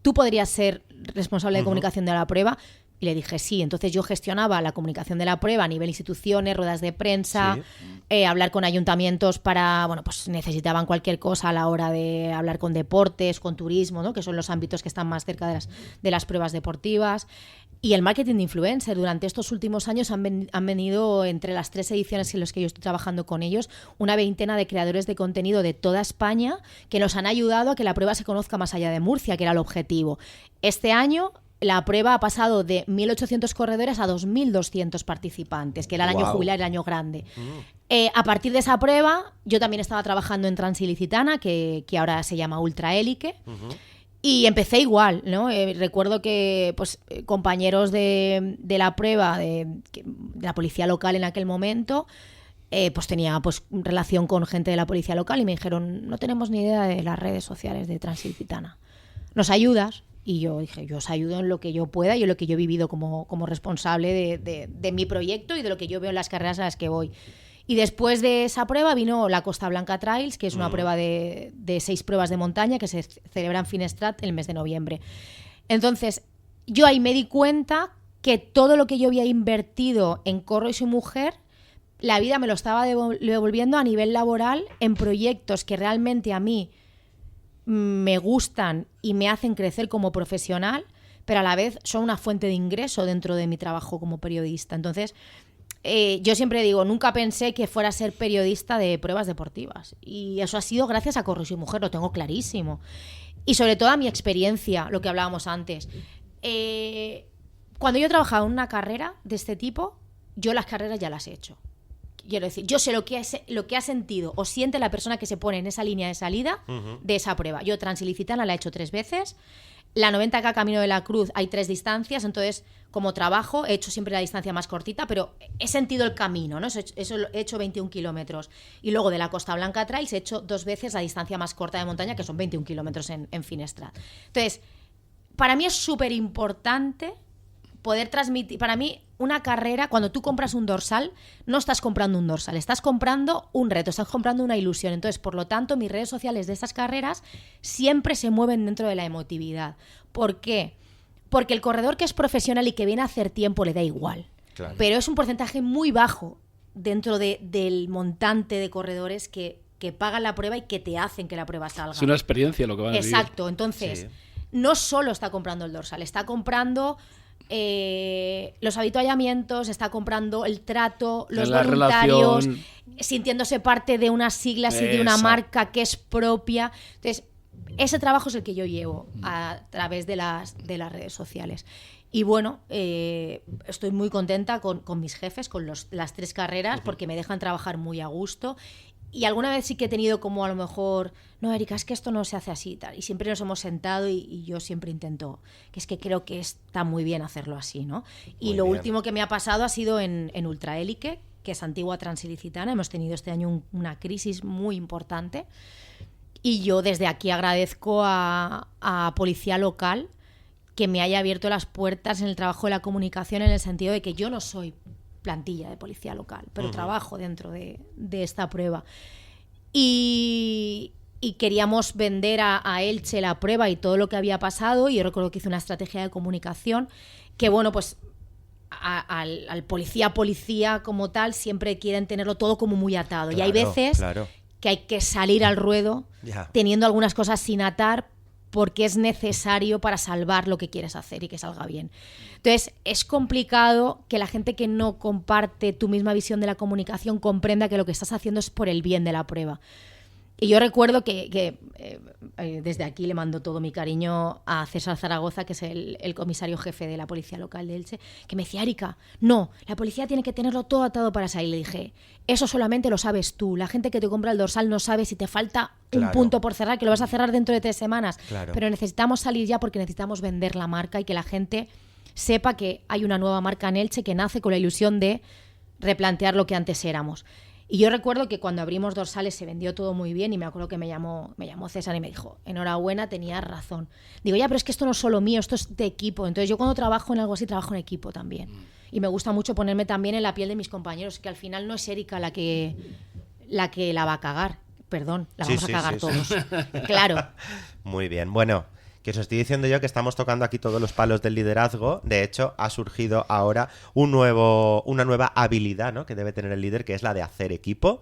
¿tú podrías ser responsable de comunicación de la prueba? Y le dije sí. Entonces yo gestionaba la comunicación de la prueba a nivel instituciones, ruedas de prensa, hablar con ayuntamientos para, bueno, pues necesitaban cualquier cosa a la hora de hablar con deportes, con turismo, ¿no? Que son los ámbitos que están más cerca de las pruebas deportivas. Y el marketing de influencer. Durante estos últimos años han venido, entre las 3 ediciones en las que yo estoy trabajando con ellos, una veintena de creadores de contenido de toda España que nos han ayudado a que la prueba se conozca más allá de Murcia, que era el objetivo. Este año la prueba ha pasado de 1.800 corredores a 2.200 participantes, que era el año jubilar, el año grande. A partir de esa prueba, yo también estaba trabajando en Transilicitana, que ahora se llama Ultra Élite, y empecé igual, ¿no? Recuerdo que pues compañeros de la prueba, de la policía local en aquel momento, pues tenía pues relación con gente de la policía local y me dijeron, no tenemos ni idea de las redes sociales de Transilicitana. ¿Nos ayudas? Y yo dije, yo os ayudo en lo que yo pueda y en lo que yo he vivido como responsable de mi proyecto y de lo que yo veo en las carreras a las que voy. Y después de esa prueba vino la Costa Blanca Trails, que es una prueba de 6 pruebas de montaña que se celebra en Finestrat el mes de noviembre. Entonces, yo ahí me di cuenta que todo lo que yo había invertido en Corro y su mujer, la vida me lo estaba devolviendo a nivel laboral en proyectos que realmente a mí me gustan y me hacen crecer como profesional, pero a la vez son una fuente de ingreso dentro de mi trabajo como periodista. Entonces, yo siempre digo, nunca pensé que fuera a ser periodista de pruebas deportivas. Y eso ha sido gracias a Corro y su mujer, lo tengo clarísimo. Y sobre todo a mi experiencia, lo que hablábamos antes. Cuando yo trabajaba en una carrera de este tipo, yo las carreras ya las he hecho. Quiero decir, yo sé lo que ha sentido o siente la persona que se pone en esa línea de salida de esa prueba. Yo Transilicitana la he hecho 3 veces. La 90K Camino de la Cruz hay 3 distancias, entonces como trabajo he hecho siempre la distancia más cortita, pero he sentido el camino, ¿no? Eso he hecho 21 kilómetros. Y luego de la Costa Blanca Trails he hecho 2 veces la distancia más corta de montaña, que son 21 kilómetros en Finestrat. Entonces, para mí es súper importante poder transmitir. Para mí, una carrera, cuando tú compras un dorsal, no estás comprando un dorsal, estás comprando un reto, estás comprando una ilusión. Entonces, por lo tanto, mis redes sociales de estas carreras siempre se mueven dentro de la emotividad. ¿Por qué? Porque el corredor que es profesional y que viene a hacer tiempo le da igual. Claro. Pero es un porcentaje muy bajo dentro del montante de corredores que pagan la prueba y que te hacen que la prueba salga. Es una experiencia lo que van a vivir. Exacto. Entonces, no solo está comprando el dorsal, está comprando los habituallamientos, está comprando el trato, los voluntarios, relación, sintiéndose parte de unas siglas y de una marca que es propia. Entonces, ese trabajo es el que yo llevo a través de las redes sociales. Y bueno, estoy muy contenta con mis jefes, con las 3 carreras, porque me dejan trabajar muy a gusto. Y alguna vez sí que he tenido como a lo mejor, no, Erika, es que esto no se hace así y tal. Y siempre nos hemos sentado y yo siempre intento, que es que creo que está muy bien hacerlo así, ¿no? Y Muy lo bien. último que me ha pasado ha sido en Ultrahélice, que es antigua Transilicitana. Hemos tenido este año una crisis muy importante. Y yo desde aquí agradezco a Policía Local que me haya abierto las puertas en el trabajo de la comunicación, en el sentido de que yo no soy plantilla de Policía Local, pero trabajo dentro de esta prueba. Y queríamos vender a Elche la prueba y todo lo que había pasado, y yo recuerdo que hice una estrategia de comunicación que, bueno, pues al policía como tal siempre quieren tenerlo todo como muy atado. Claro, y hay veces que hay que salir al ruedo teniendo algunas cosas sin atar, porque es necesario para salvar lo que quieres hacer y que salga bien. Entonces, es complicado que la gente que no comparte tu misma visión de la comunicación comprenda que lo que estás haciendo es por el bien de la prueba. Y yo recuerdo que desde aquí le mando todo mi cariño a César Zaragoza, que es el comisario jefe de la Policía Local de Elche, que me decía, Erika, no, la policía tiene que tenerlo todo atado para salir. Le dije, eso solamente lo sabes tú. La gente que te compra el dorsal no sabe si te falta un punto por cerrar, que lo vas a cerrar dentro de 3 semanas. Claro. Pero necesitamos salir ya porque necesitamos vender la marca y que la gente sepa que hay una nueva marca en Elche que nace con la ilusión de replantear lo que antes éramos. Y yo recuerdo que cuando abrimos dorsales se vendió todo muy bien, y me acuerdo que me llamó César y me dijo, enhorabuena, tenías razón. Digo, ya, pero es que esto no es solo mío, esto es de equipo. Entonces yo cuando trabajo en algo así, trabajo en equipo también. Y me gusta mucho ponerme también en la piel de mis compañeros, que al final no es Erika la que la va a cagar. Perdón, la vamos a cagar todos. Claro. Muy bien, bueno, que os estoy diciendo yo que estamos tocando aquí todos los palos del liderazgo. De hecho, ha surgido ahora una nueva habilidad, ¿no?, que debe tener el líder, que es la de hacer equipo.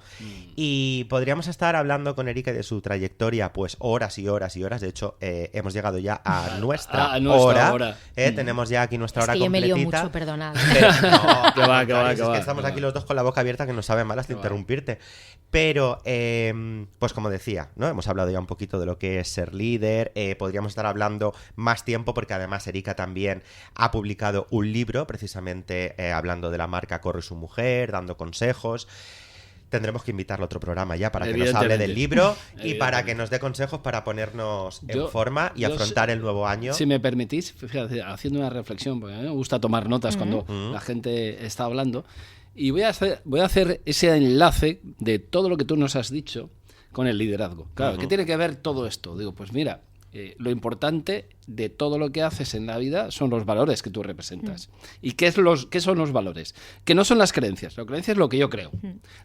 Y podríamos estar hablando con Erika de su trayectoria pues horas y horas y horas. De hecho, hemos llegado ya a nuestra hora. Tenemos ya aquí nuestra hora que yo completita. me lío mucho, perdonad. No, Que va, que va, es que va, que estamos que aquí va. los dos con la boca abierta, que nos sabe mal hasta interrumpirte. Pero, pues como decía, ¿no?, hemos hablado ya un poquito de lo que es ser líder. Podríamos estar hablando más tiempo, porque además Erika también ha publicado un libro precisamente hablando de la marca Corre su mujer, dando consejos. Tendremos que invitarlo a otro programa ya para que nos hable del libro y para que nos dé consejos para ponernos en forma y afrontar el nuevo año. Si me permitís, fíjate, haciendo una reflexión, porque a mí me gusta tomar notas cuando la gente está hablando, y voy a hacer ese enlace de todo lo que tú nos has dicho con el liderazgo. Claro, ¿qué tiene que ver todo esto? Digo, pues mira, lo importante de todo lo que haces en la vida son los valores que tú representas. ¿Y qué son los valores? Que no son las creencias. La creencia es lo que yo creo.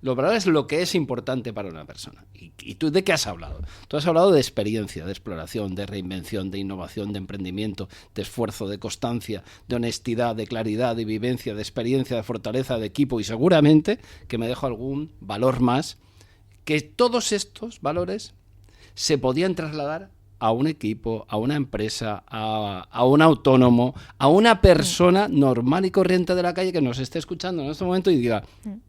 Los valores es lo que es importante para una persona. ¿Y tú de qué has hablado? Tú has hablado de experiencia, de exploración, de reinvención, de innovación, de emprendimiento, de esfuerzo, de constancia, de honestidad, de claridad, de vivencia, de experiencia, de fortaleza, de equipo, y seguramente que me dejo algún valor más, que todos estos valores se podían trasladar a un equipo, a una empresa, a un autónomo, a una persona normal y corriente de la calle que nos esté escuchando en este momento y diga,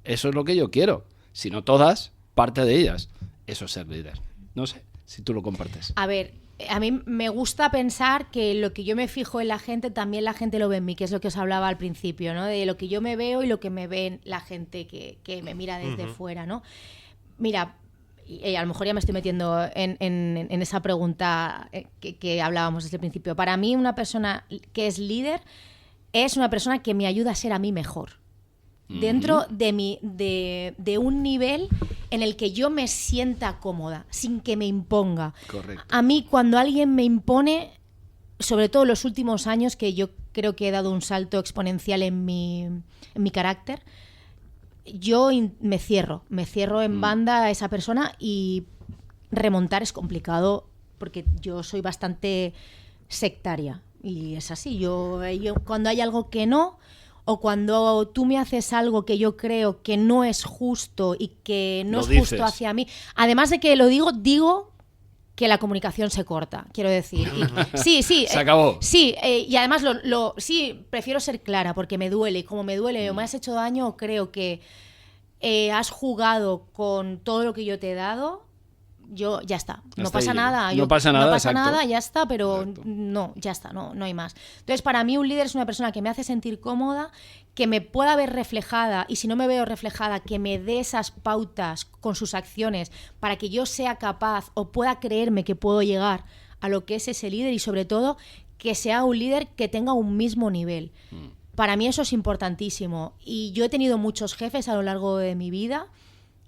eso es lo que yo quiero. Si no todas, parte de ellas. Eso es ser líder. No sé si tú lo compartes. A ver, a mí me gusta pensar que lo que yo me fijo en la gente, también la gente lo ve en mí, que es lo que os hablaba al principio, ¿no? De lo que yo me veo y lo que me ven la gente que me mira desde fuera, ¿no? Mira, y a lo mejor ya me estoy metiendo en esa pregunta que hablábamos desde el principio. Para mí, una persona que es líder es una persona que me ayuda a ser a mí mejor. Dentro de un nivel en el que yo me sienta cómoda, sin que me imponga. Correcto. A mí, cuando alguien me impone, sobre todo en los últimos años, que yo creo que he dado un salto exponencial en mi carácter, yo me cierro en banda a esa persona, y remontar es complicado porque yo soy bastante sectaria y es así. Yo cuando hay algo que no, o cuando tú me haces algo que yo creo que no es justo y que no es justo hacia mí, además de que lo digo que la comunicación se corta, quiero decir. Sí. Se acabó. Sí, y además sí, prefiero ser clara porque me duele. Y como me duele o me has hecho daño, o creo que has jugado con todo lo que yo te he dado, yo ya está, no Hasta pasa ahí nada. llego. No pasa nada, no pasa exacto. nada, ya está, pero Exacto. no, ya está, no hay más. Entonces, para mí un líder es una persona que me hace sentir cómoda, que me pueda ver reflejada, y si no me veo reflejada, que me dé esas pautas con sus acciones para que yo sea capaz o pueda creerme que puedo llegar a lo que es ese líder, y sobre todo que sea un líder que tenga un mismo nivel. Para mí eso es importantísimo, y yo he tenido muchos jefes a lo largo de mi vida,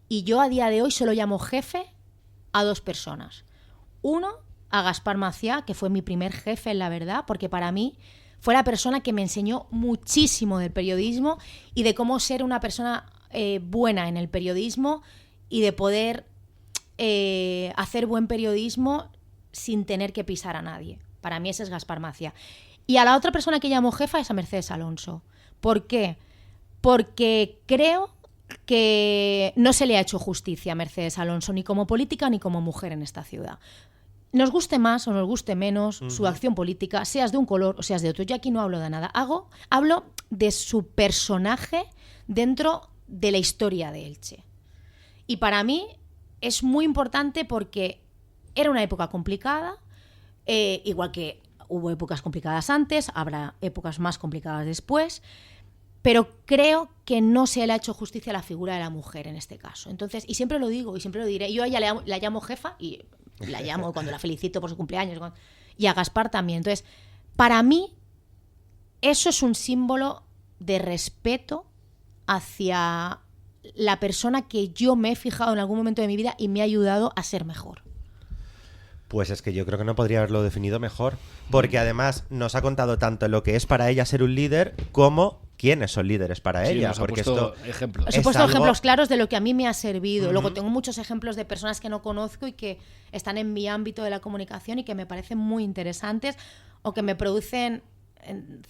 y yo a día de hoy solo llamo jefe a 2 personas. Uno, a Gaspar Maciá, que fue mi primer jefe en La Verdad, porque para mí fue la persona que me enseñó muchísimo del periodismo y de cómo ser una persona buena en el periodismo y de poder hacer buen periodismo sin tener que pisar a nadie. Para mí ese es Gaspar Maciá. Y a la otra persona que llamo jefa es a Mercedes Alonso. ¿Por qué? Porque creo que no se le ha hecho justicia a Mercedes Alonso ni como política ni como mujer en esta ciudad. Nos guste más o nos guste menos su acción política, seas de un color o seas de otro. Yo aquí no hablo de nada. Hablo de su personaje dentro de la historia de Elche. Y para mí es muy importante porque era una época complicada, igual que hubo épocas complicadas antes, habrá épocas más complicadas después, pero creo que no se le ha hecho justicia a la figura de la mujer en este caso. Entonces, y siempre lo digo y siempre lo diré, yo a ella la llamo jefa y la llamo cuando la felicito por su cumpleaños, y a Gaspar también. Entonces, para mí, eso es un símbolo de respeto hacia la persona que yo me he fijado en algún momento de mi vida y me ha ayudado a ser mejor. Pues es que yo creo que no podría haberlo definido mejor, porque además nos ha contado tanto lo que es para ella ser un líder como quiénes son líderes para ella. Nos ha porque puesto esto ejemplos. Os he puesto ejemplos claros de lo que a mí me ha servido. Uh-huh. Luego tengo muchos ejemplos de personas que no conozco y que están en mi ámbito de la comunicación y que me parecen muy interesantes o que me producen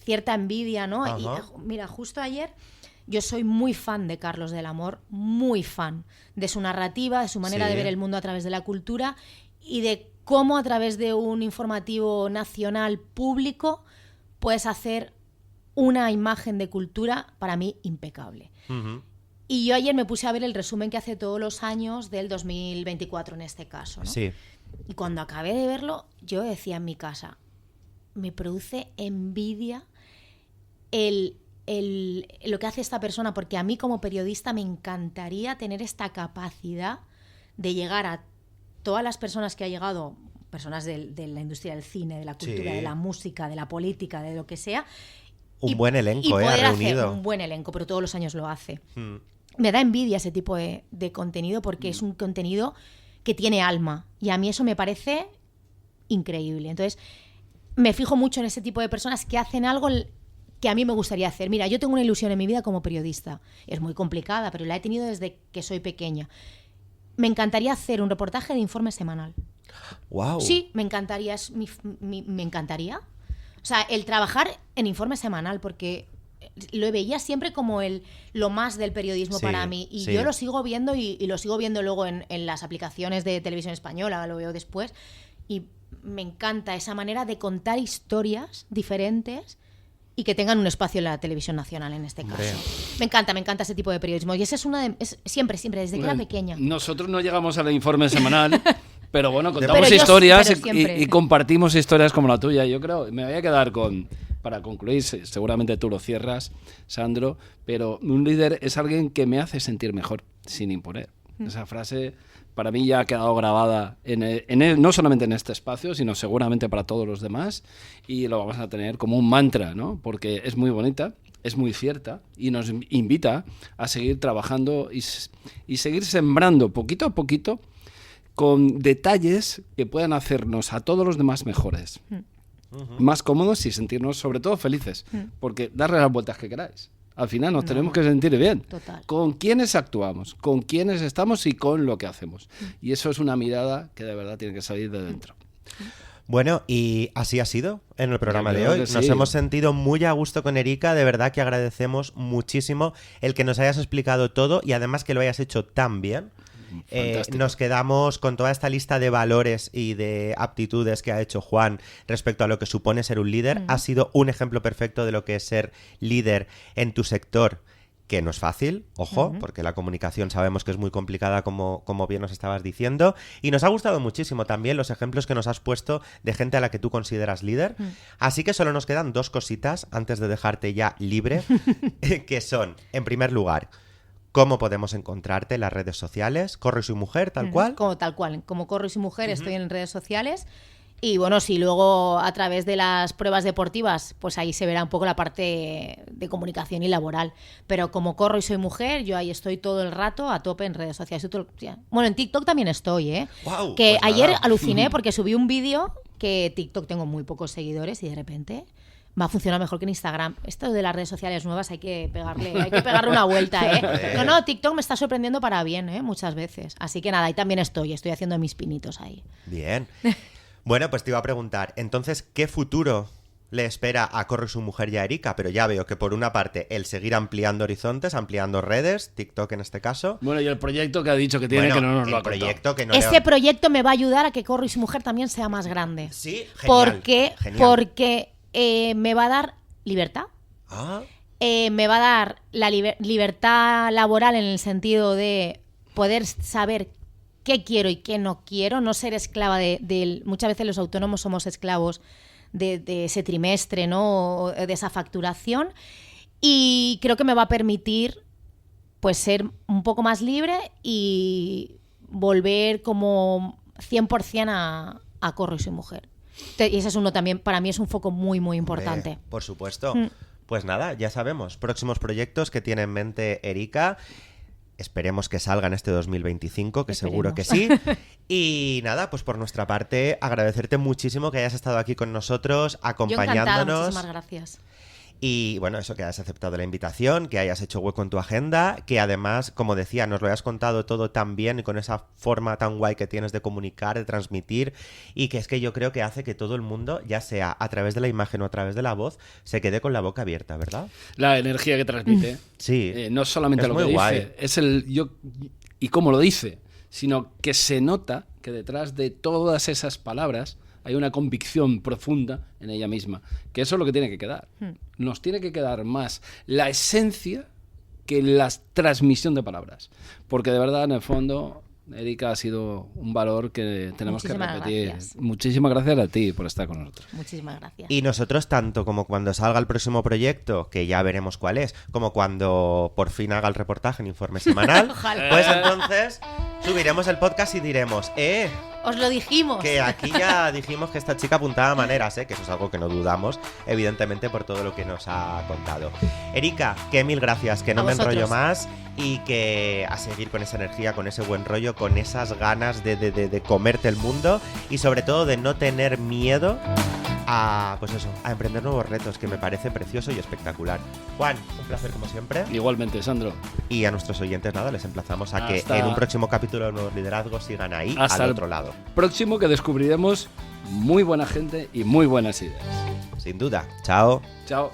cierta envidia, ¿no? Uh-huh. Y mira, justo ayer yo soy muy fan de Carlos del Amor, muy fan de su narrativa, de su manera de ver el mundo a través de la cultura y de cómo a través de un informativo nacional público puedes hacer una imagen de cultura para mí impecable. Uh-huh. Y yo ayer me puse a ver el resumen que hace todos los años del 2024 en este caso, ¿no? Sí. Y cuando acabé de verlo, yo decía en mi casa, me produce envidia lo que hace esta persona, porque a mí como periodista me encantaría tener esta capacidad de llegar a todas las personas que ha llegado, personas de la industria del cine, de la cultura, de la música, de la política, de lo que sea. Un buen elenco, y poder reunido. hacer un buen elenco, pero todos los años lo hace. Me da envidia ese tipo de contenido porque es un contenido que tiene alma y a mí eso me parece increíble. Entonces, me fijo mucho en ese tipo de personas que hacen algo que a mí me gustaría hacer. Mira, yo tengo una ilusión en mi vida como periodista. Es muy complicada, pero la he tenido desde que soy pequeña. Me encantaría hacer un reportaje de informe semanal. Wow. Sí, me encantaría. Me encantaría. O sea, el trabajar en informe semanal, porque lo veía siempre como lo más del periodismo para mí. Y yo lo sigo viendo y lo sigo viendo luego en las aplicaciones de televisión española, lo veo después. Y me encanta esa manera de contar historias diferentes y que tengan un espacio en la televisión nacional en este caso. Me encanta ese tipo de periodismo. Y ese es siempre, desde que era pequeña. Nosotros no llegamos al informe semanal, pero bueno, contamos Pero historias siempre. y compartimos historias como la tuya. Yo creo, me voy a quedar para concluir, seguramente tú lo cierras, Sandro, pero un líder es alguien que me hace sentir mejor, sin imponer. Esa frase para mí ya ha quedado grabada no solamente en este espacio, sino seguramente para todos los demás, y lo vamos a tener como un mantra, ¿no? Porque es muy bonita, es muy cierta y nos invita a seguir trabajando y seguir sembrando poquito a poquito con detalles que puedan hacernos a todos los demás mejores, más cómodos y sentirnos sobre todo felices, porque darle las vueltas que queráis. Al final nos tenemos que sentir bien. Total. Con quiénes actuamos, con quiénes estamos y con lo que hacemos. Y eso es una mirada que de verdad tiene que salir de dentro. Bueno, y así ha sido en el programa de hoy. Sí. Nos hemos sentido muy a gusto con Erika. De verdad que agradecemos muchísimo el que nos hayas explicado todo y además que lo hayas hecho tan bien. Nos quedamos con toda esta lista de valores y de aptitudes que ha hecho Juan respecto a lo que supone ser un líder. Ha sido un ejemplo perfecto de lo que es ser líder en tu sector que no es fácil, ojo, porque la comunicación sabemos que es muy complicada, como bien nos estabas diciendo, y nos ha gustado muchísimo también los ejemplos que nos has puesto de gente a la que tú consideras líder. Así que solo nos quedan 2 cositas antes de dejarte ya libre, que son, en primer lugar, cómo podemos encontrarte en las redes sociales. Corro y soy mujer, tal cual. Tal cual, como Corro y soy mujer estoy en redes sociales. Y bueno, si luego a través de las pruebas deportivas, pues ahí se verá un poco la parte de comunicación y laboral. Pero como Corro y soy mujer, yo ahí estoy todo el rato a tope en redes sociales. Bueno, en TikTok también estoy, ¿eh? Wow, que pues ayer nada. aluciné porque subí un vídeo que TikTok tengo muy pocos seguidores y de repente va a funcionar mejor que en Instagram. Esto de las redes sociales nuevas hay que pegarle una vuelta, ¿eh? No, TikTok me está sorprendiendo para bien, ¿eh? Muchas veces. Así que nada, ahí también estoy haciendo mis pinitos ahí. Bien. Bueno, pues te iba a preguntar, entonces, ¿qué futuro le espera a Corro y su mujer y a Erika? Pero ya veo que por una parte el seguir ampliando horizontes, ampliando redes, TikTok en este caso. Bueno, y el proyecto que ha dicho que tiene, Bueno, que no nos lo ha el contado. proyecto que no Este proyecto me va a ayudar a que Corro y su mujer también sea más grande. Sí, genial. Porque me va a dar libertad. Ah, Me va a dar la libertad laboral en el sentido de poder saber qué quiero y qué no quiero, no ser esclava de muchas veces los autónomos somos esclavos de ese trimestre, ¿no? O de esa facturación, y creo que me va a permitir pues ser un poco más libre y volver como 100% a Corro y soy mujer. Y ese es uno también, para mí es un foco muy, muy importante. hombre, por supuesto. Pues nada, ya sabemos, próximos proyectos que tiene en mente Erika. Esperemos que salgan este 2025, que seguro que sí. Y nada, pues por nuestra parte, agradecerte muchísimo que hayas estado aquí con nosotros, acompañándonos. Yo encantada, muchísimas gracias. Y bueno, eso, que hayas aceptado la invitación, que hayas hecho hueco en tu agenda, que además, como decía, nos lo hayas contado todo tan bien y con esa forma tan guay que tienes de comunicar, de transmitir, y que es que yo creo que hace que todo el mundo, ya sea a través de la imagen o a través de la voz, se quede con la boca abierta, ¿verdad? La energía que transmite. Sí. No solamente es lo que muy dice, guay. es y cómo lo dice, sino que se nota que detrás de todas esas palabras hay una convicción profunda en ella misma, que eso es lo que tiene que quedar. Nos tiene que quedar más la esencia que la transmisión de palabras, porque de verdad, en el fondo, Erika, ha sido un valor que tenemos Muchísimas que repetir. gracias. Muchísimas gracias a ti por estar con nosotros. Muchísimas gracias. Y nosotros, tanto como cuando salga el próximo proyecto, que ya veremos cuál es, como cuando por fin haga el reportaje en Informe Semanal, Ojalá. pues entonces subiremos el podcast y diremos, Os lo dijimos. que aquí ya dijimos que esta chica apuntaba maneras, que eso es algo que no dudamos, evidentemente, por todo lo que nos ha contado. Erika, que mil gracias, que no A me enrollo vosotros. más y que a seguir con esa energía, con ese buen rollo, con esas ganas de comerte el mundo y sobre todo de no tener miedo a, pues eso, a emprender nuevos retos, que me parece precioso y espectacular. Juan, un placer como siempre. Igualmente, Sandro. Y a nuestros oyentes, nada, les emplazamos a que Hasta- en un próximo capítulo de Nuevos Liderazgos sigan ahí, Hasta al el otro lado. Próximo, que descubriremos muy buena gente y muy buenas ideas. Sin duda. Chao. Chao.